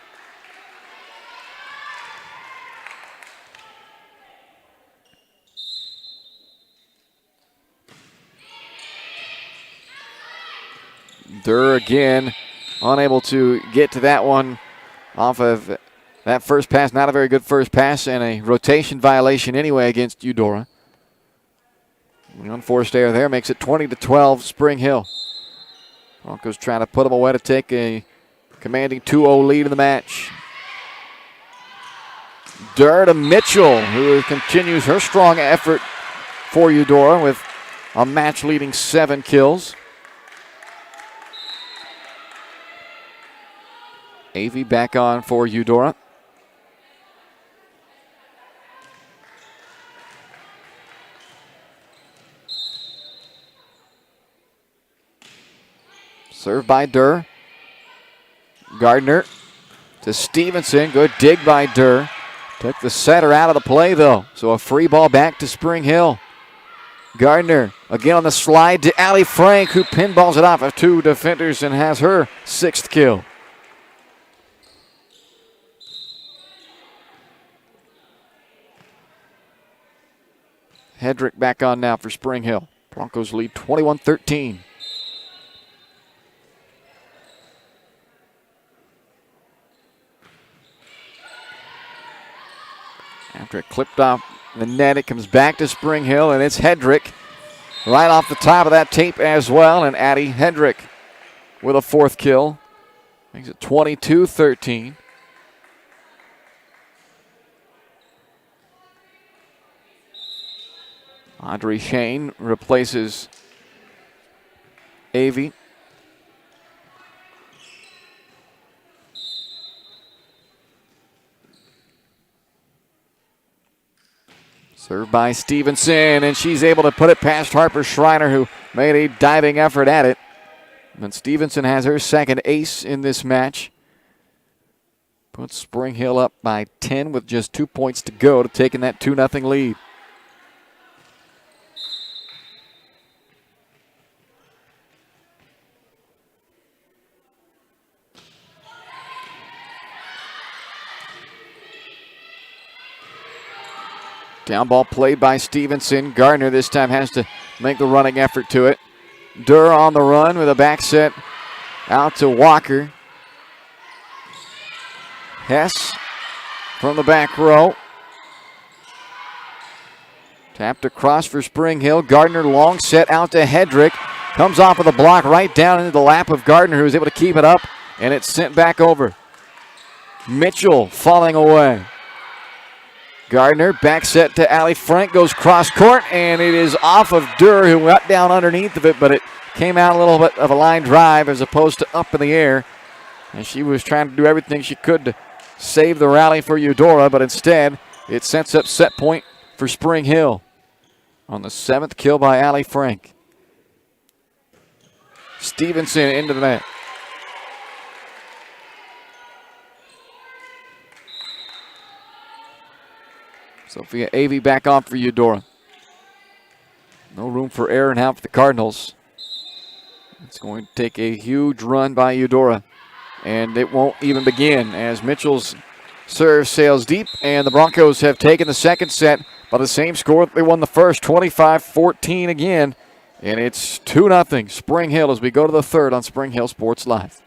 Durr again unable to get to that one off of that first pass. Not a very good first pass, and a rotation violation anyway against Eudora. The unforced error there makes it 20-12 Spring Hill. Broncos trying to put them away to take a commanding 2-0 lead in the match. Durr to Mitchell, who continues her strong effort for Eudora with a match-leading 7 kills. Avey back on for Eudora. Served by Durr. Gardner to Stevenson. Good dig by Durr. Took the setter out of the play, though. So a free ball back to Spring Hill. Gardner again on the slide to Allie Frank, who pinballs it off of 2 defenders and has her 6th kill. Hedrick back on now for Spring Hill. Broncos lead 21-13. After it clipped off the net, it comes back to Spring Hill, and it's Hedrick right off the top of that tape as well. And Addie Hedrick with a 4th kill. Makes it 22-13. Audrey Shane replaces Avey. Served by Stevenson, and she's able to put it past Harper Schreiner, who made a diving effort at it. And Stevenson has her 2nd ace in this match. Puts Spring Hill up by 10 with just 2 points to go to taking that 2-0 lead. Down ball played by Stevenson. Gardner this time has to make the running effort to it. Durr on the run with a back set out to Walker. Hess from the back row. Tapped across for Spring Hill. Gardner long set out to Hedrick. Comes off of the block right down into the lap of Gardner, who was able to keep it up, and it's sent back over. Mitchell falling away. Gardner back set to Allie Frank, goes cross court, and it is off of Durr, who got down underneath of it, but it came out a little bit of a line drive as opposed to up in the air. And she was trying to do everything she could to save the rally for Eudora, but instead it sets up set point for Spring Hill on the 7th kill by Allie Frank. Stevenson into the net. Sophia Avey back on for Eudora. No room for error now for the Cardinals. It's going to take a huge run by Eudora, and it won't even begin as Mitchell's serve sails deep, and the Broncos have taken the second set by the same score they won the first, 25-14 again, and it's 2-0 Spring Hill as we go to the third on Spring Hill Sports Live.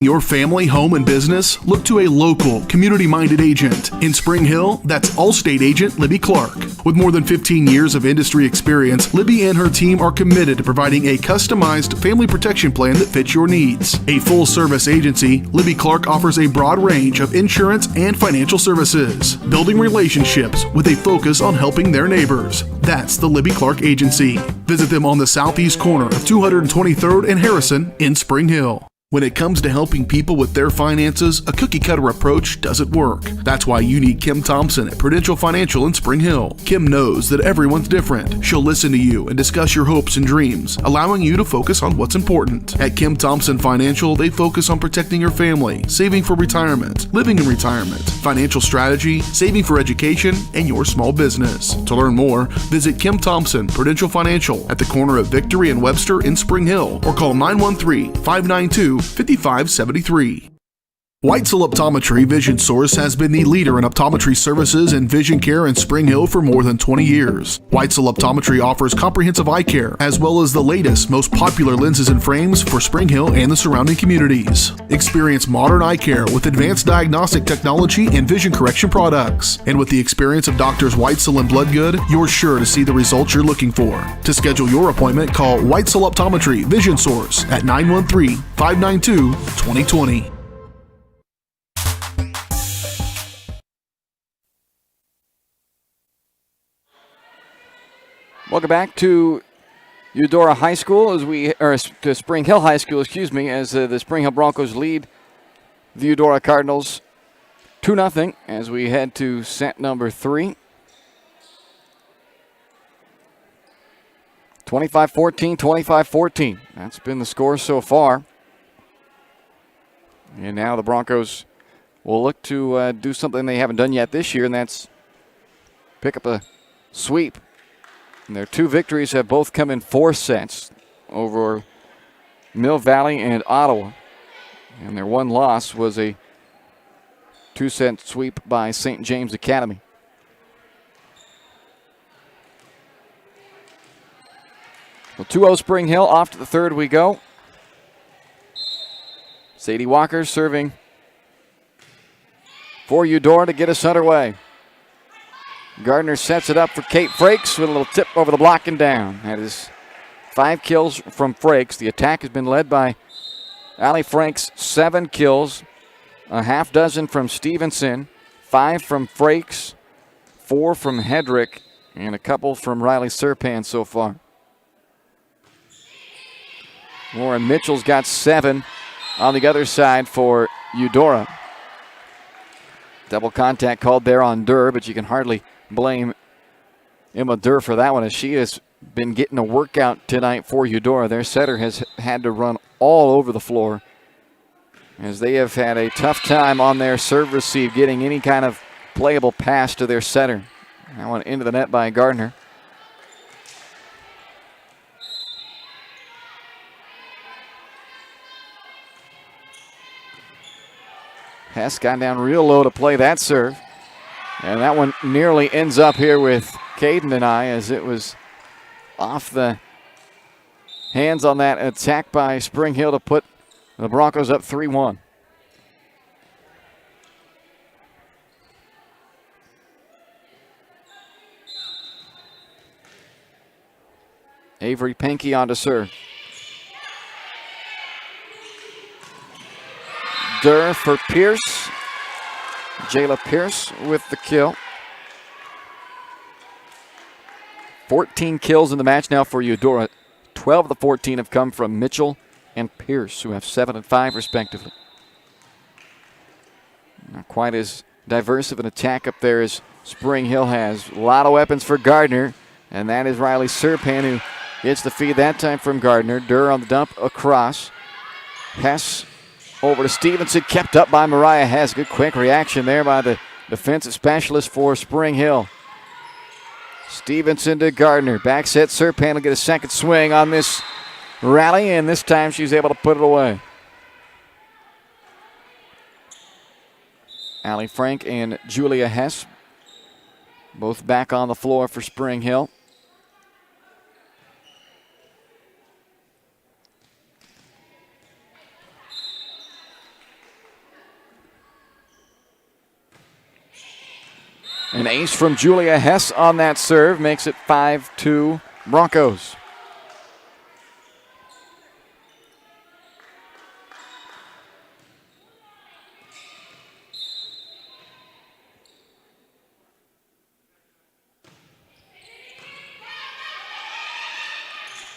Your family, home, and business? Look to a local, community-minded agent. In Spring Hill, that's Allstate agent Libby Clark. With more than 15 years of industry experience, Libby and her team are committed to providing a customized family protection plan that fits your needs. A full-service agency, Libby Clark offers a broad range of insurance and financial services, building relationships with a focus on helping their neighbors. That's the Libby Clark Agency. Visit them on the southeast corner of 223rd and Harrison in Spring Hill. When it comes to helping people with their finances, a cookie-cutter approach doesn't work. That's why you need Kim Thompson at Prudential Financial in Spring Hill. Kim knows that everyone's different. She'll listen to you and discuss your hopes and dreams, allowing you to focus on what's important. At Kim Thompson Financial, they focus on protecting your family, saving for retirement, living in retirement, financial strategy, saving for education, and your small business. To learn more, visit Kim Thompson Prudential Financial at the corner of Victory and Webster in Spring Hill, or call 913-592-5573. Whitesell Optometry Vision Source has been the leader in optometry services and vision care in Spring Hill for more than 20 years. Whitesell Optometry offers comprehensive eye care, as well as the latest, most popular lenses and frames for Spring Hill and the surrounding communities. Experience modern eye care with advanced diagnostic technology and vision correction products. And with the experience of Doctors Whitesell and Bloodgood, you're sure to see the results you're looking for. To schedule your appointment, call Whitesell Optometry Vision Source at 913-592-2020. Welcome back to Eudora High School to Spring Hill High School, as the Spring Hill Broncos lead the Eudora Cardinals 2-0 as we head to set number 3. 25-14, 25-14. That's been the score so far. And now the Broncos will look to do something they haven't done yet this year, and that's pick up a sweep. And their 2 victories have both come in 4 sets over Mill Valley and Ottawa. And their 1 loss was a 2-set sweep by St. James Academy. Well, 2-0 Spring Hill, off to the third we go. Sadie Walker serving for Eudora to get us underway. Gardner sets it up for Kate Frakes with a little tip over the block and down. That is 5 kills from Frakes. The attack has been led by Allie Franks, 7 kills, a half dozen from Stevenson, 5 from Frakes, 4 from Hedrick, and a couple from Riley Serpan so far. Lauren Mitchell's got 7 on the other side for Eudora. Double contact called there on Durr, but you can hardly blame Emma Durr for that one, as she has been getting a workout tonight for Eudora. Their setter has had to run all over the floor as they have had a tough time on their serve receive getting any kind of playable pass to their setter. That one into the net by Gardner. Hess got down real low to play that serve. And that one nearly ends up here with Caden and I, as it was off the hands on that attack by Spring Hill to put the Broncos up 3-1. Avery Pankey on to serve. Durr for Pierce. Jayla Pierce with the kill. 14 kills in the match now for Eudora. 12 of the 14 have come from Mitchell and Pierce, who have 7 and 5 respectively. Not quite as diverse of an attack up there as Spring Hill has. A lot of weapons for Gardner, and that is Riley Serpan, who gets the feed that time from Gardner. Durr on the dump across. Hess over to Stevenson, kept up by Mariah Hess. Good quick reaction there by the defensive specialist for Spring Hill. Stevenson to Gardner. Back set, Serpan will get a second swing on this rally, and this time she's able to put it away. Allie Frank and Julia Hess both back on the floor for Spring Hill. An ace from Julia Hess on that serve makes it 5-2 Broncos.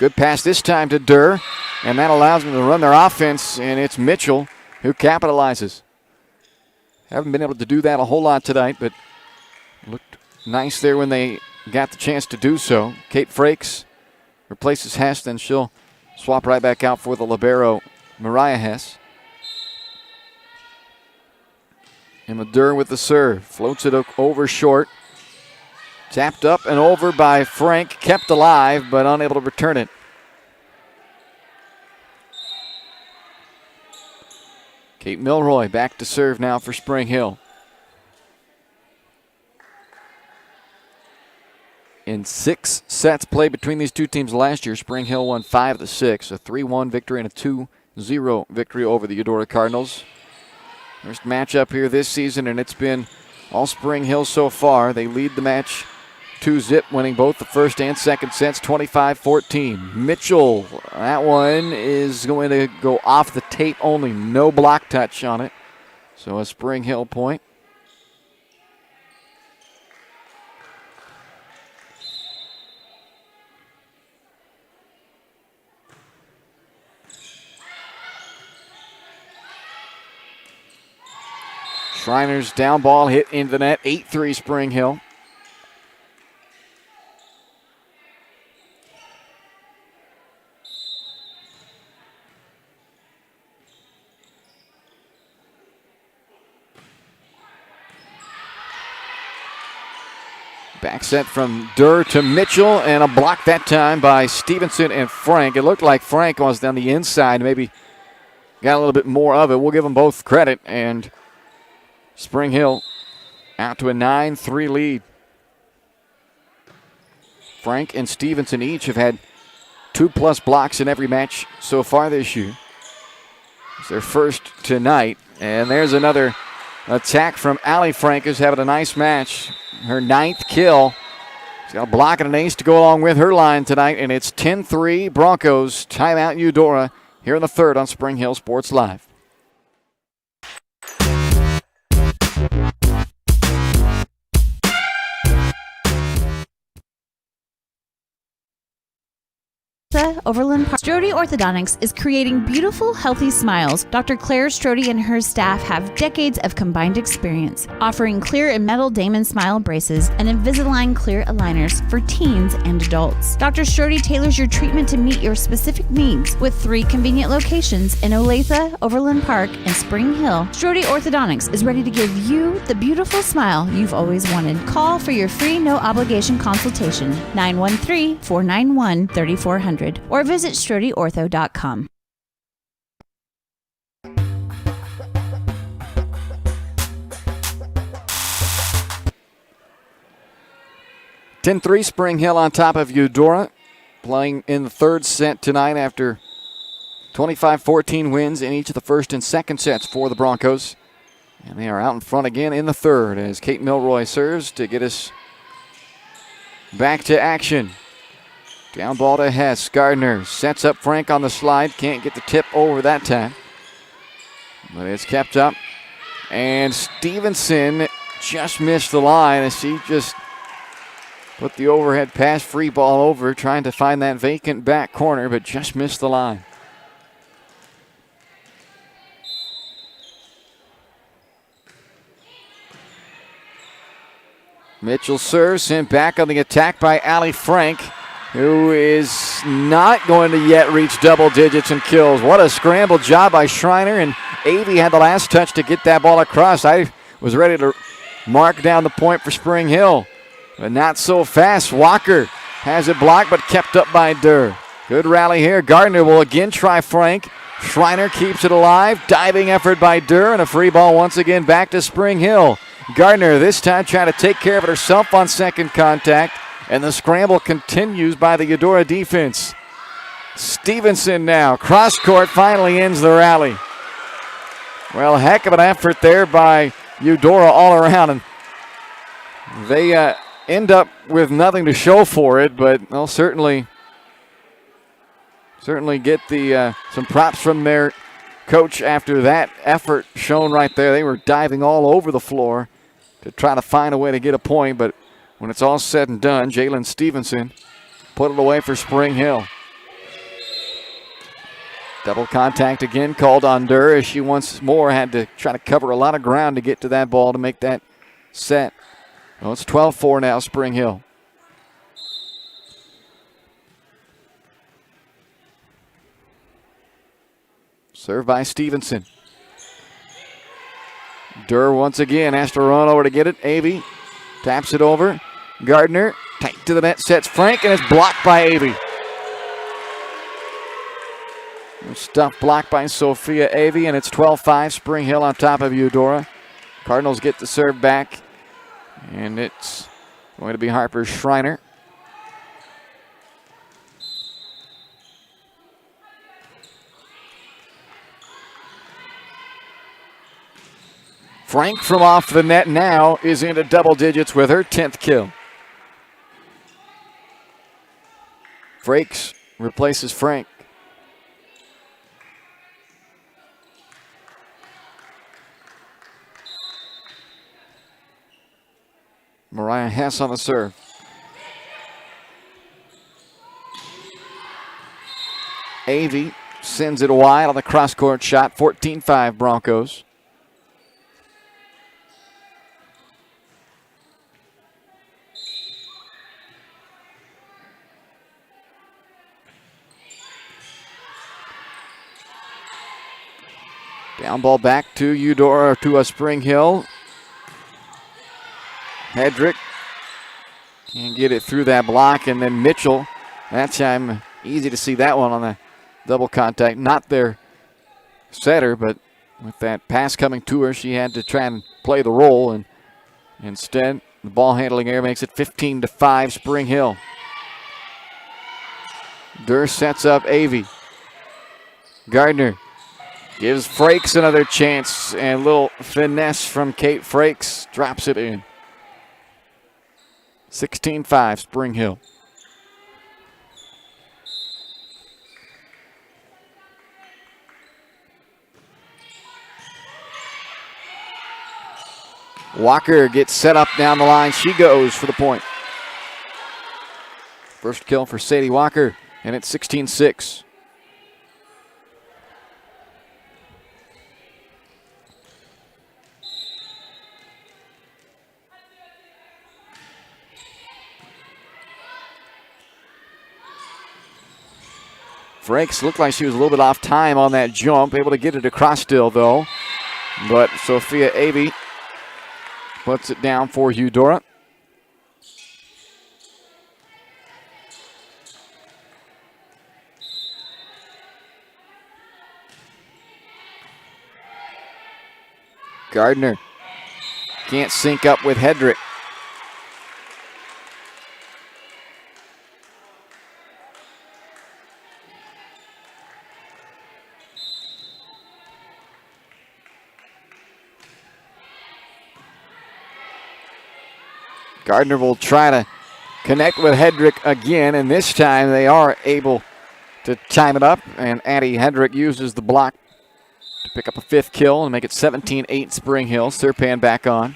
Good pass this time to Durr, and that allows them to run their offense, and it's Mitchell who capitalizes. Haven't been able to do that a whole lot tonight, but looked nice there when they got the chance to do so. Kate Frakes replaces Hess, then she'll swap right back out for the libero, Mariah Hess. And Durr with the serve. Floats it over short. Tapped up and over by Frank. Kept alive, but unable to return it. Kate Milroy back to serve now for Spring Hill. In 6 sets played between these two teams last year, Spring Hill won 5 of the 6, a 3-1 victory and a 2-0 victory over the Eudora Cardinals. First matchup here this season, and it's been all Spring Hill so far. They lead the match 2-0, winning both the first and second sets, 25-14. Mitchell, that one is going to go off the tape only, no block touch on it. So a Spring Hill point. Shriner's down ball hit into the net, 8-3 Spring Hill. Back set from Durr to Mitchell, and a block that time by Stevenson and Frank. It looked like Frank was down the inside, maybe got a little bit more of it. We'll give them both credit, and Spring Hill out to a 9-3 lead. Frank and Stevenson each have had 2+ blocks in every match so far this year. It's their first tonight, and there's another attack from Allie Frank, who's having a nice match. Her 9th kill. She's got a block and an ace to go along with her line tonight, and it's 10-3 Broncos. Timeout Eudora here in the third on Spring Hill Sports Live. Overland Park. Strode Orthodontics is creating beautiful, healthy smiles. Dr. Claire Strode and her staff have decades of combined experience, offering clear and metal Damon smile braces and Invisalign clear aligners for teens and adults. Dr. Strode tailors your treatment to meet your specific needs with 3 convenient locations in Olathe, Overland Park, and Spring Hill. Strode Orthodontics is ready to give you the beautiful smile you've always wanted. Call for your free no-obligation consultation, 913-491-3400. Or visit StrodeOrtho.com. (10-3) Spring Hill on top of Eudora. playing in the third set tonight after 25-14 wins in each of the first and second sets for the Broncos. And they are out in front again in the third as Kate Milroy serves to get us back to action. Down ball to Hess. Gardner sets up Frank on the slide. Can't get the tip over that time. But it's kept up. And Stevenson just missed the line as she just put the overhead pass free ball over, trying to find that vacant back corner, but just missed the line. Mitchell serves, sent back on the attack by Allie Frank, who is not going to yet reach double digits in kills. What a scramble job by Schreiner, and Avey had the last touch to get that ball across. I was ready to mark down the point for Spring Hill, but not so fast. Walker has it blocked, but kept up by Durr. Good rally here. Gardner will again try Frank. Schreiner keeps it alive. Diving effort by Durr, and a free ball once again back to Spring Hill. Gardner this time trying to take care of it herself on second contact, and the scramble continues by the Eudora defense. Stevenson now, cross court, finally ends the rally. Well, heck of an effort there by Eudora all around, and they end up with nothing to show for it, but they'll certainly get the some props from their coach after that effort shown right there. They were diving all over the floor to try to find a way to get a point, but when it's all said and done, Jalen Stevenson put it away for Spring Hill. Double contact again called on Durr as she once more had to try to cover a lot of ground to get to that ball to make that set. Well, it's 12-4 now, Spring Hill. Served by Stevenson. Durr once again has to run over to get it. Avey taps it over. Gardner tight to the net, sets Frank, and it's blocked by Avey. Stuff blocked by Sophia Avey, and it's 12-5. Spring Hill on top of Eudora. Cardinals get the serve back, and it's going to be Harper Schreiner. Frank from off the net now is into double digits with her 10th kill. Frakes replaces Frank. Mariah Hess on the serve. Avey sends it wide on the cross-court shot. 14-5 Broncos. Down ball back to Eudora, to Spring Hill. Hedrick can't get it through that block, and then Mitchell. That time, easy to see that one on the double contact. Not their setter, but with that pass coming to her, she had to try and play the role, and instead, the ball handling error makes it 15-5 Spring Hill. Durr sets up Avey. Gardner gives Frakes another chance, and a little finesse from Kate Frakes drops it in. 16-5 Spring Hill. Walker gets set up down the line. She goes for the point. First kill for Sadie Walker, and it's 16-6. Frakes looked like she was a little bit off time on that jump, able to get it across still though. But Sophia Avey puts it down for Eudora. Gardner can't sync up with Hedrick. Gardner will try to connect with Hedrick again, and this time they are able to time it up, and Addie Hedrick uses the block to pick up a 5th kill and make it 17-8 Spring Hill. Serpan back on.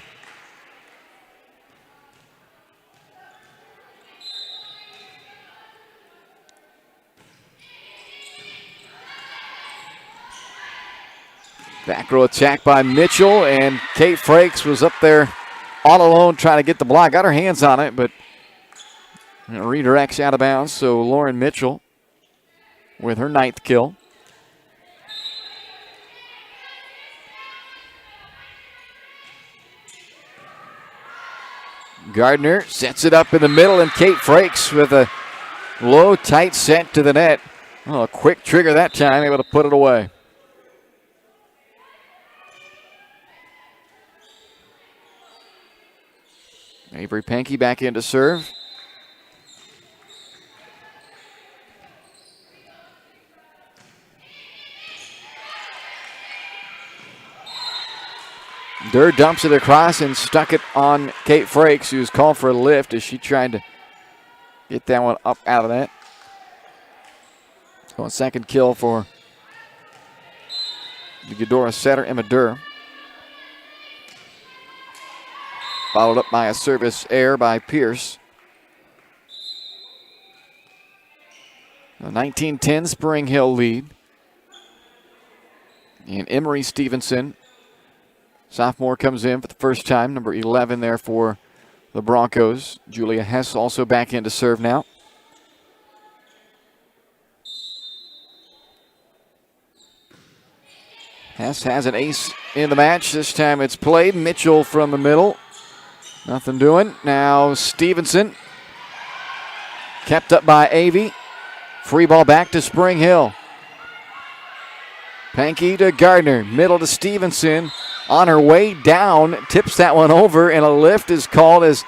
Back row attack by Mitchell, and Kate Frakes was up there all alone trying to get the block. Got her hands on it, but redirects out of bounds. So Lauren Mitchell with her 9th kill. Gardner sets it up in the middle, and Kate Frakes with a low, tight set to the net. Oh, a quick trigger that time, able to put it away. Avery Pankey back in to serve. Durr dumps it across and stuck it on Kate Frakes, who was called for a lift as she tried to get that one up out of that. So a 2nd kill for the Eudora setter, Emma Durr. Followed up by a service error by Pierce. A 19-10 Spring Hill lead. And Emery Stevenson, sophomore, comes in for the first time, number 11 there for the Broncos. Julia Hess also back in to serve now. Hess has an ace in the match. This time it's played. Mitchell from the middle. Nothing doing. Now Stevenson. Kept up by Avey. Free ball back to Spring Hill. Pankey to Gardner. Middle to Stevenson. On her way down. Tips that one over, and a lift is called as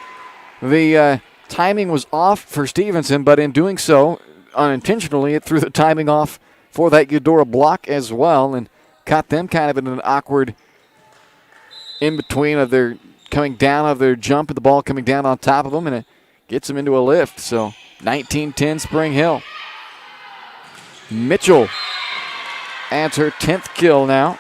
the timing was off for Stevenson, but in doing so, unintentionally, it threw the timing off for that Eudora block as well and caught them kind of in an awkward in-between of their coming down of their jump and the ball coming down on top of them, and it gets them into a lift. So 19-10 Spring Hill. Mitchell adds her 10th kill now.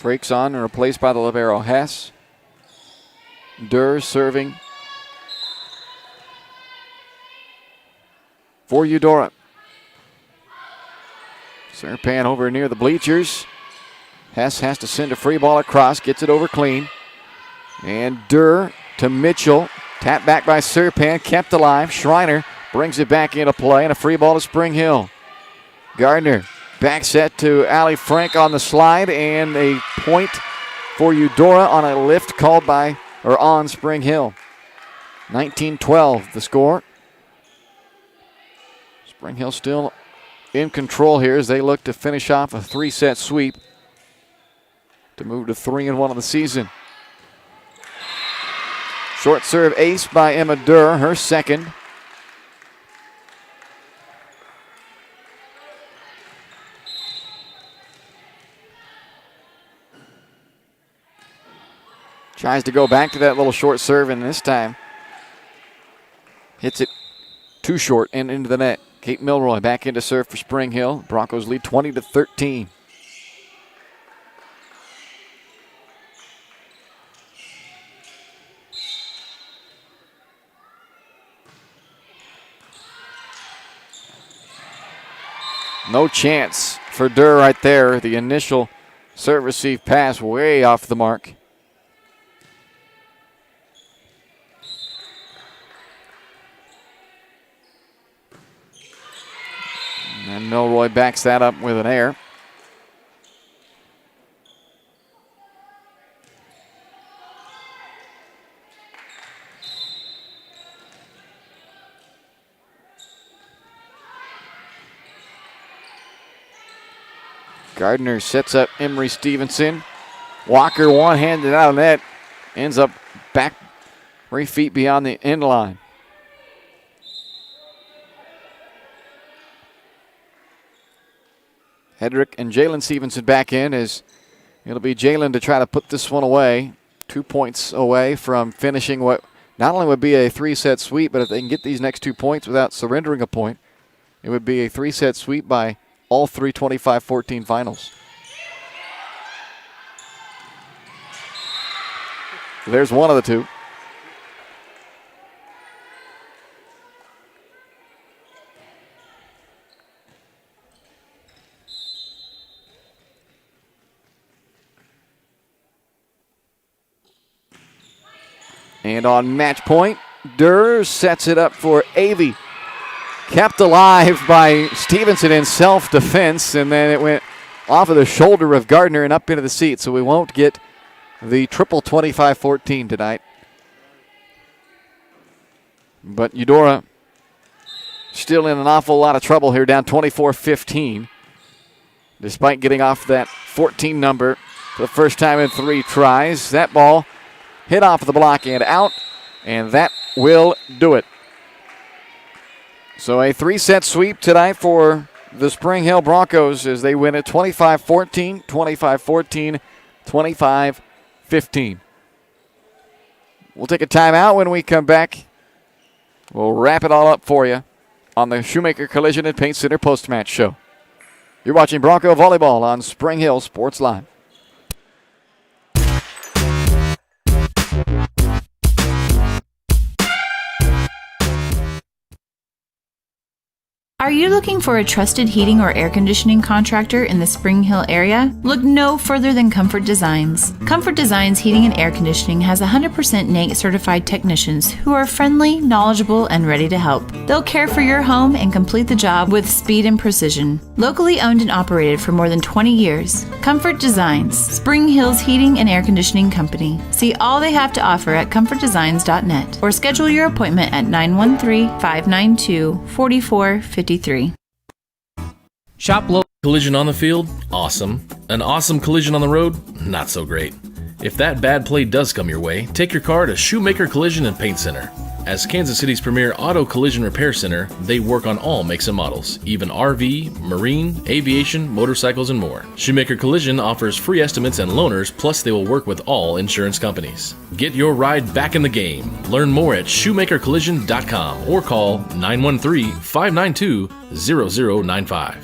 Frakes on and replaced by the libero Hess. Durr serving for Eudora. Serpan over near the bleachers. Hess has to send a free ball across, gets it over clean. And Durr to Mitchell. Tap back by Serpan, kept alive. Schreiner brings it back into play, and a free ball to Spring Hill. Gardner back set to Allie Frank on the slide, and a point for Eudora on a lift called by or on Spring Hill. 19-12 the score. Spring Hill still in control here as they look to finish off a 3-set sweep to move to 3-1 on the season. Short serve ace by Emma Durr, her 2nd. Tries to go back to that little short serve, and this time hits it too short and into the net. Kate Milroy back into serve for Spring Hill. Broncos lead 20-13. No chance for Durr right there. The initial serve receive pass way off the mark. And Milroy backs that up with an air. Gardner sets up Emery Stevenson. Walker one-handed out of net. Ends up back 3 feet beyond the end line. Hedrick and Jalen Stevenson back in as it'll be Jalen to try to put this one away. 2 points away from finishing what not only would be a 3-set sweep, but if they can get these next 2 points without surrendering a point, it would be a 3-set sweep by all three 25-14 finals. There's one of the two. And on match point, Durr sets it up for Avey. Kept alive by Stevenson in self-defense, and then it went off of the shoulder of Gardner and up into the seat, so we won't get the triple 25-14 tonight. But Eudora still in an awful lot of trouble here, down 24-15, despite getting off that 14 number for the first time in 3 tries. That ball hit off of the block and out, and that will do it. So a 3-set sweep tonight for the Spring Hill Broncos as they win it 25-14, 25-14, 25-15. We'll take a timeout. When we come back, we'll wrap it all up for you on the Shoemaker Collision and Paint Center post-match show. You're watching Bronco Volleyball on Spring Hill Sports Live. Are you looking for a trusted heating or air conditioning contractor in the Spring Hill area? Look no further than Comfort Designs. Comfort Designs Heating and Air Conditioning has 100% NATE certified technicians who are friendly, knowledgeable, and ready to help. They'll care for your home and complete the job with speed and precision. Locally owned and operated for more than 20 years, Comfort Designs, Spring Hill's heating and air conditioning company. See all they have to offer at comfortdesigns.net or schedule your appointment at 913-592-4453. Shop local. Collision on the field? Awesome. An awesome collision on the road? Not so great. If that bad play does come your way, take your car to Shoemaker Collision and Paint Center. As Kansas City's premier auto collision repair center, they work on all makes and models, even RV, marine, aviation, motorcycles, and more. Shoemaker Collision offers free estimates and loaners, plus they will work with all insurance companies. Get your ride back in the game. Learn more at shoemakercollision.com or call 913-592-0095.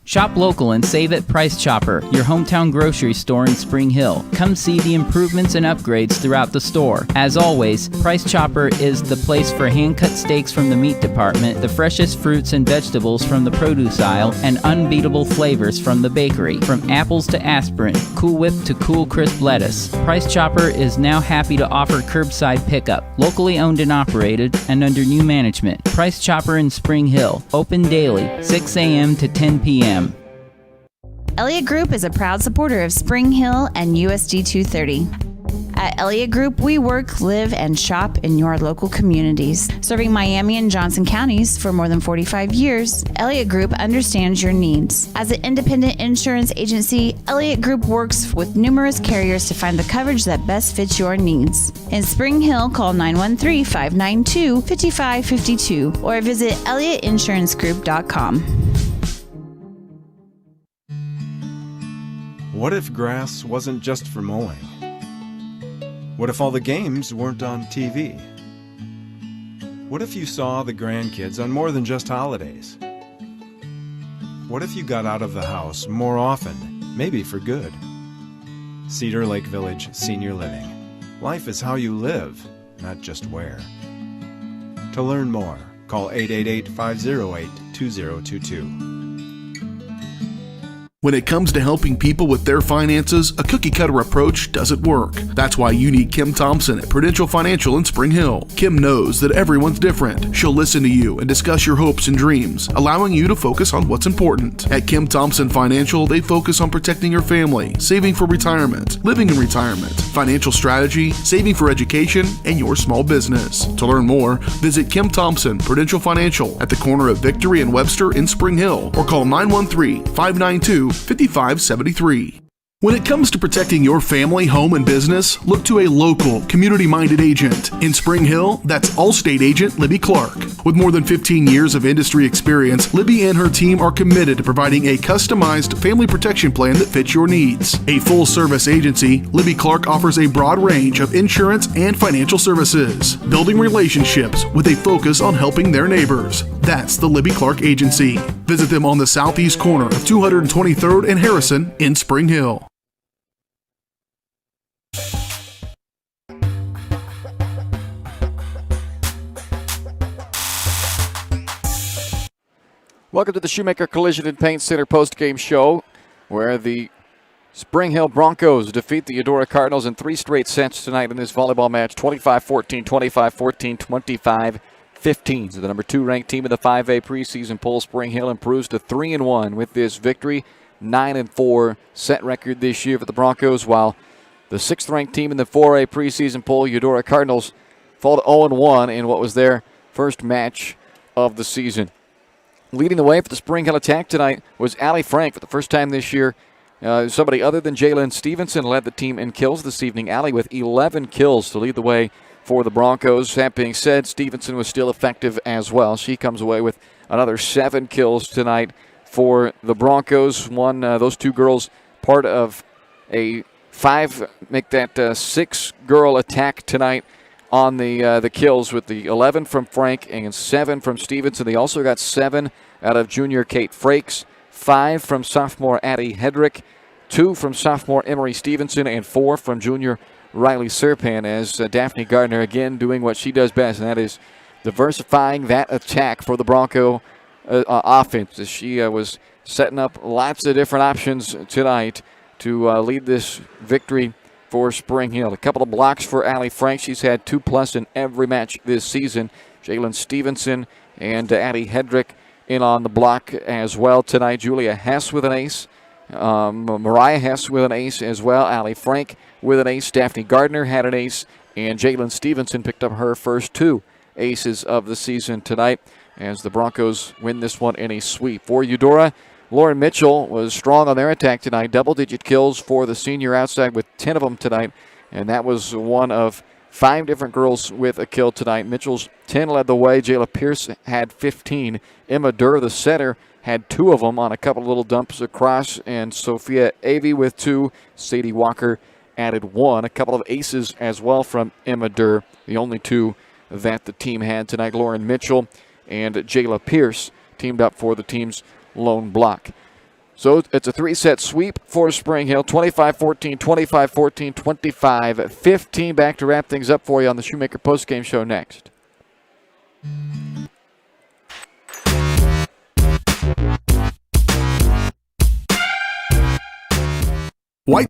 Shop local and save at Price Chopper, your hometown grocery store in Spring Hill. Come see the improvements and upgrades throughout the store. As always, Price Chopper is the place for hand-cut steaks from the meat department, the freshest fruits and vegetables from the produce aisle, and unbeatable flavors from the bakery. From apples to aspirin, Cool Whip to Cool Crisp lettuce. Price Chopper is now happy to offer curbside pickup, locally owned and operated, and under new management. Price Chopper in Spring Hill, open daily, 6 a.m. to 10 p.m. Elliott Group is a proud supporter of Spring Hill and USD 230. At Elliott Group, we work, live, and shop in your local communities. Serving Miami and Johnson counties for more than 45 years, Elliott Group understands your needs. As an independent insurance agency, Elliott Group works with numerous carriers to find the coverage that best fits your needs. In Spring Hill, call 913-592-5552 or visit ElliottInsuranceGroup.com. What if grass wasn't just for mowing? What if all the games weren't on TV? What if you saw the grandkids on more than just holidays? What if you got out of the house more often, maybe for good? Cedar Lake Village Senior Living. Life is how you live, not just where. To learn more, call 888-508-2022. When it comes to helping people with their finances, a cookie-cutter approach doesn't work. That's why you need Kim Thompson at Prudential Financial in Spring Hill. Kim knows that everyone's different. She'll listen to you and discuss your hopes and dreams, allowing you to focus on what's important. At Kim Thompson Financial, they focus on protecting your family, saving for retirement, living in retirement, financial strategy, saving for education, and your small business. To learn more, visit Kim Thompson Prudential Financial at the corner of Victory and Webster in Spring Hill, or call 913-592-5573. When it comes to protecting your family, home, and business, look to a local, community-minded agent. In Spring Hill, that's Allstate agent Libby Clark. With more than 15 years of industry experience, Libby and her team are committed to providing a customized family protection plan that fits your needs. A full-service agency, Libby Clark offers a broad range of insurance and financial services, building relationships with a focus on helping their neighbors. That's the Libby Clark Agency. Visit them on the southeast corner of 223rd and Harrison in Spring Hill. Welcome to the Shoemaker Collision and Paint Center postgame show, where the Spring Hill Broncos defeat the Eudora Cardinals in 3 straight sets tonight in this volleyball match, 25-14, 25-14, 25-15. So the number 2 ranked team in the 5A preseason poll, Spring Hill, improves to 3-1 with this victory. 9-4 set record this year for the Broncos, while the 6th ranked team in the 4A preseason poll, Eudora Cardinals, fall to 0-1 in what was their first match of the season. Leading the way for the Spring Hill attack tonight was Allie Frank. For the first time this year, somebody other than Jalen Stevenson led the team in kills this evening. Allie with 11 kills to lead the way for the Broncos. That being said, Stevenson was still effective as well. She comes away with another 7 kills tonight for the Broncos. Those 2 girls part of a 6-girl attack tonight on the kills, with the 11 from Frank and 7 from Stevenson. They also got 7 out of junior Kate Frakes, 5 from sophomore Addie Hedrick, 2 from sophomore Emery Stevenson, and 4 from junior Riley Serpan, as Daphne Gardner again doing what she does best, and that is diversifying that attack for the Bronco offense, as she was setting up lots of different options tonight to lead this victory for Spring Hill. A couple of blocks for Allie Frank. She's had 2+ in every match this season. Jalen Stevenson and Addie Hedrick in on the block as well tonight. Julia Hess with an ace. Mariah Hess with an ace as well. Allie Frank with an ace. Daphne Gardner had an ace. And Jalen Stevenson picked up her first 2 aces of the season tonight, as the Broncos win this one in a sweep. For Eudora, Lauren Mitchell was strong on their attack tonight. Double-digit kills for the senior outside with 10 of them tonight. And that was one of 5 different girls with a kill tonight. Mitchell's 10 led the way. Jayla Pierce had 15. Emma Durr, the setter, had 2 of them on a couple of little dumps across. And Sophia Avey with 2. Sadie Walker added 1. A couple of aces as well from Emma Durr, the only 2 that the team had tonight. Lauren Mitchell and Jayla Pierce teamed up for the team's lone block. So it's a 3-set sweep for Spring Hill, 25-14, 25-14, 25-15. Back to wrap things up for you on the Shoemaker postgame show next. White.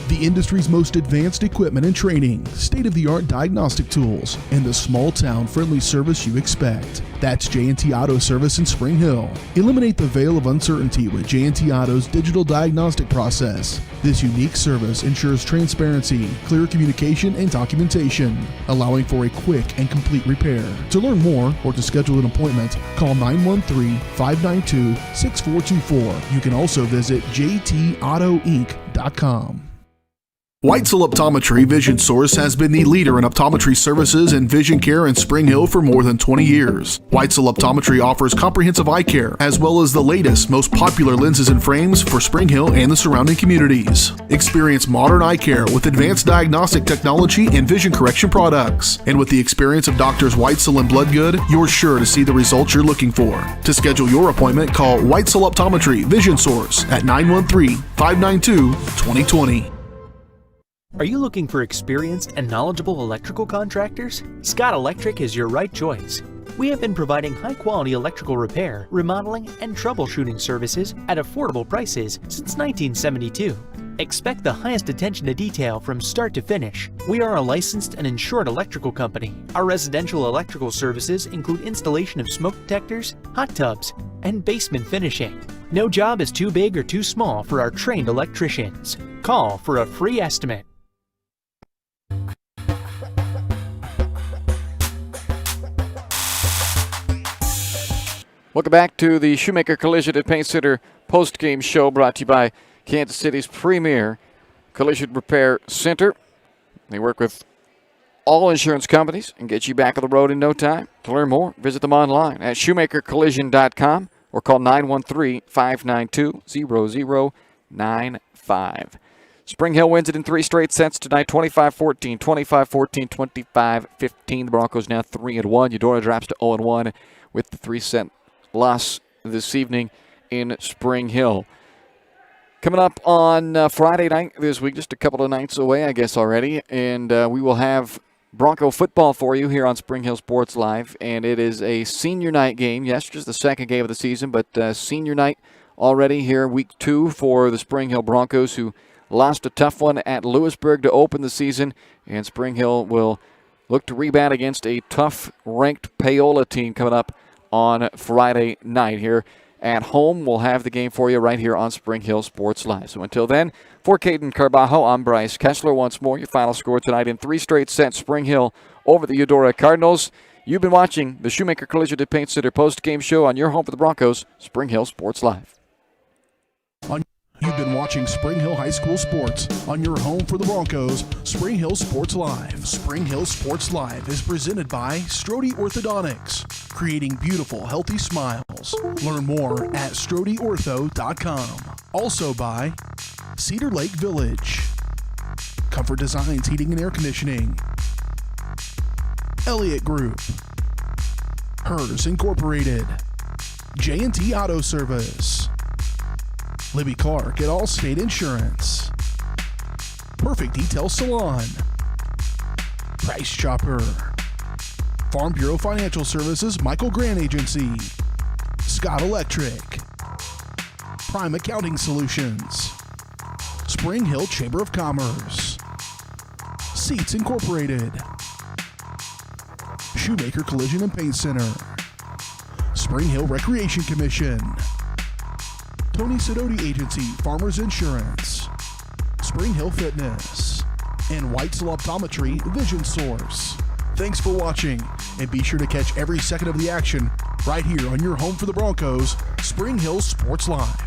The industry's most advanced equipment and training, state-of-the-art diagnostic tools, and the small-town friendly service you expect. That's J&T Auto Service in Spring Hill. Eliminate the veil of uncertainty with J&T Auto's digital diagnostic process. This unique service ensures transparency, clear communication, and documentation, allowing for a quick and complete repair. To learn more or to schedule an appointment, call 913-592-6424. You can also visit jtautoinc.com. Weitzel Optometry Vision Source has been the leader in optometry services and vision care in Spring Hill for more than 20 years. Weitzel Optometry offers comprehensive eye care, as well as the latest, most popular lenses and frames for Spring Hill and the surrounding communities. Experience modern eye care with advanced diagnostic technology and vision correction products. And with the experience of Doctors Weitzel and Bloodgood, you're sure to see the results you're looking for. To schedule your appointment, call Weitzel Optometry Vision Source at 913-592-2020. Are you looking for experienced and knowledgeable electrical contractors? Scott Electric is your right choice. We have been providing high-quality electrical repair, remodeling, and troubleshooting services at affordable prices since 1972. Expect the highest attention to detail from start to finish. We are a licensed and insured electrical company. Our residential electrical services include installation of smoke detectors, hot tubs, and basement finishing. No job is too big or too small for our trained electricians. Call for a free estimate. Welcome back to the Shoemaker Collision and Paint Center post-game show, brought to you by Kansas City's premier collision repair center. They work with all insurance companies and get you back on the road in no time. To learn more, visit them online at shoemakercollision.com or call 913-592-0095. Spring Hill wins it in 3 straight sets tonight, 25-14, 25-14, 25-15. The Broncos now 3-1. Eudora drops to 0-1 with the 3-set loss this evening in Spring Hill. Coming up on Friday night this week, just a couple of nights away, I guess, already, and we will have Bronco football for you here on Spring Hill Sports Live, and it is a senior night game. Yes, just the second game of the season, but senior night already here, week 2 for the Spring Hill Broncos, who lost a tough one at Lewisburg to open the season, and Spring Hill will look to rebound against a tough ranked Paola team coming up on Friday night here at home. We'll have the game for you right here on Spring Hill Sports Live. So until then, for Caden Carbajo, I'm Bryce Kessler. Once more, your final score tonight in 3 straight sets, Spring Hill over the Eudora Cardinals. You've been watching the Shoemaker Collision and Paint Center post-game show on your home for the Broncos, Spring Hill Sports Live. You've been watching Spring Hill High School Sports on your home for the Broncos, Spring Hill Sports Live. Spring Hill Sports Live is presented by Strode Orthodontics, creating beautiful, healthy smiles. Learn more at StrodeOrtho.com. Also by Cedar Lake Village, Comfort Designs Heating and Air Conditioning, Elliott Group, Hers Incorporated, J&T Auto Service, Libby Clark at Allstate Insurance, Perfect Detail Salon, Price Chopper, Farm Bureau Financial Services Michael Grant Agency, Scott Electric, Prime Accounting Solutions, Spring Hill Chamber of Commerce, Seats Incorporated, Shoemaker Collision and Paint Center, Spring Hill Recreation Commission, Tony Sidoti Agency, Farmers Insurance, Spring Hill Fitness, and Whitesell Optometry Vision Source. Thanks for watching, and be sure to catch every second of the action right here on your home for the Broncos, Spring Hill Sports Live.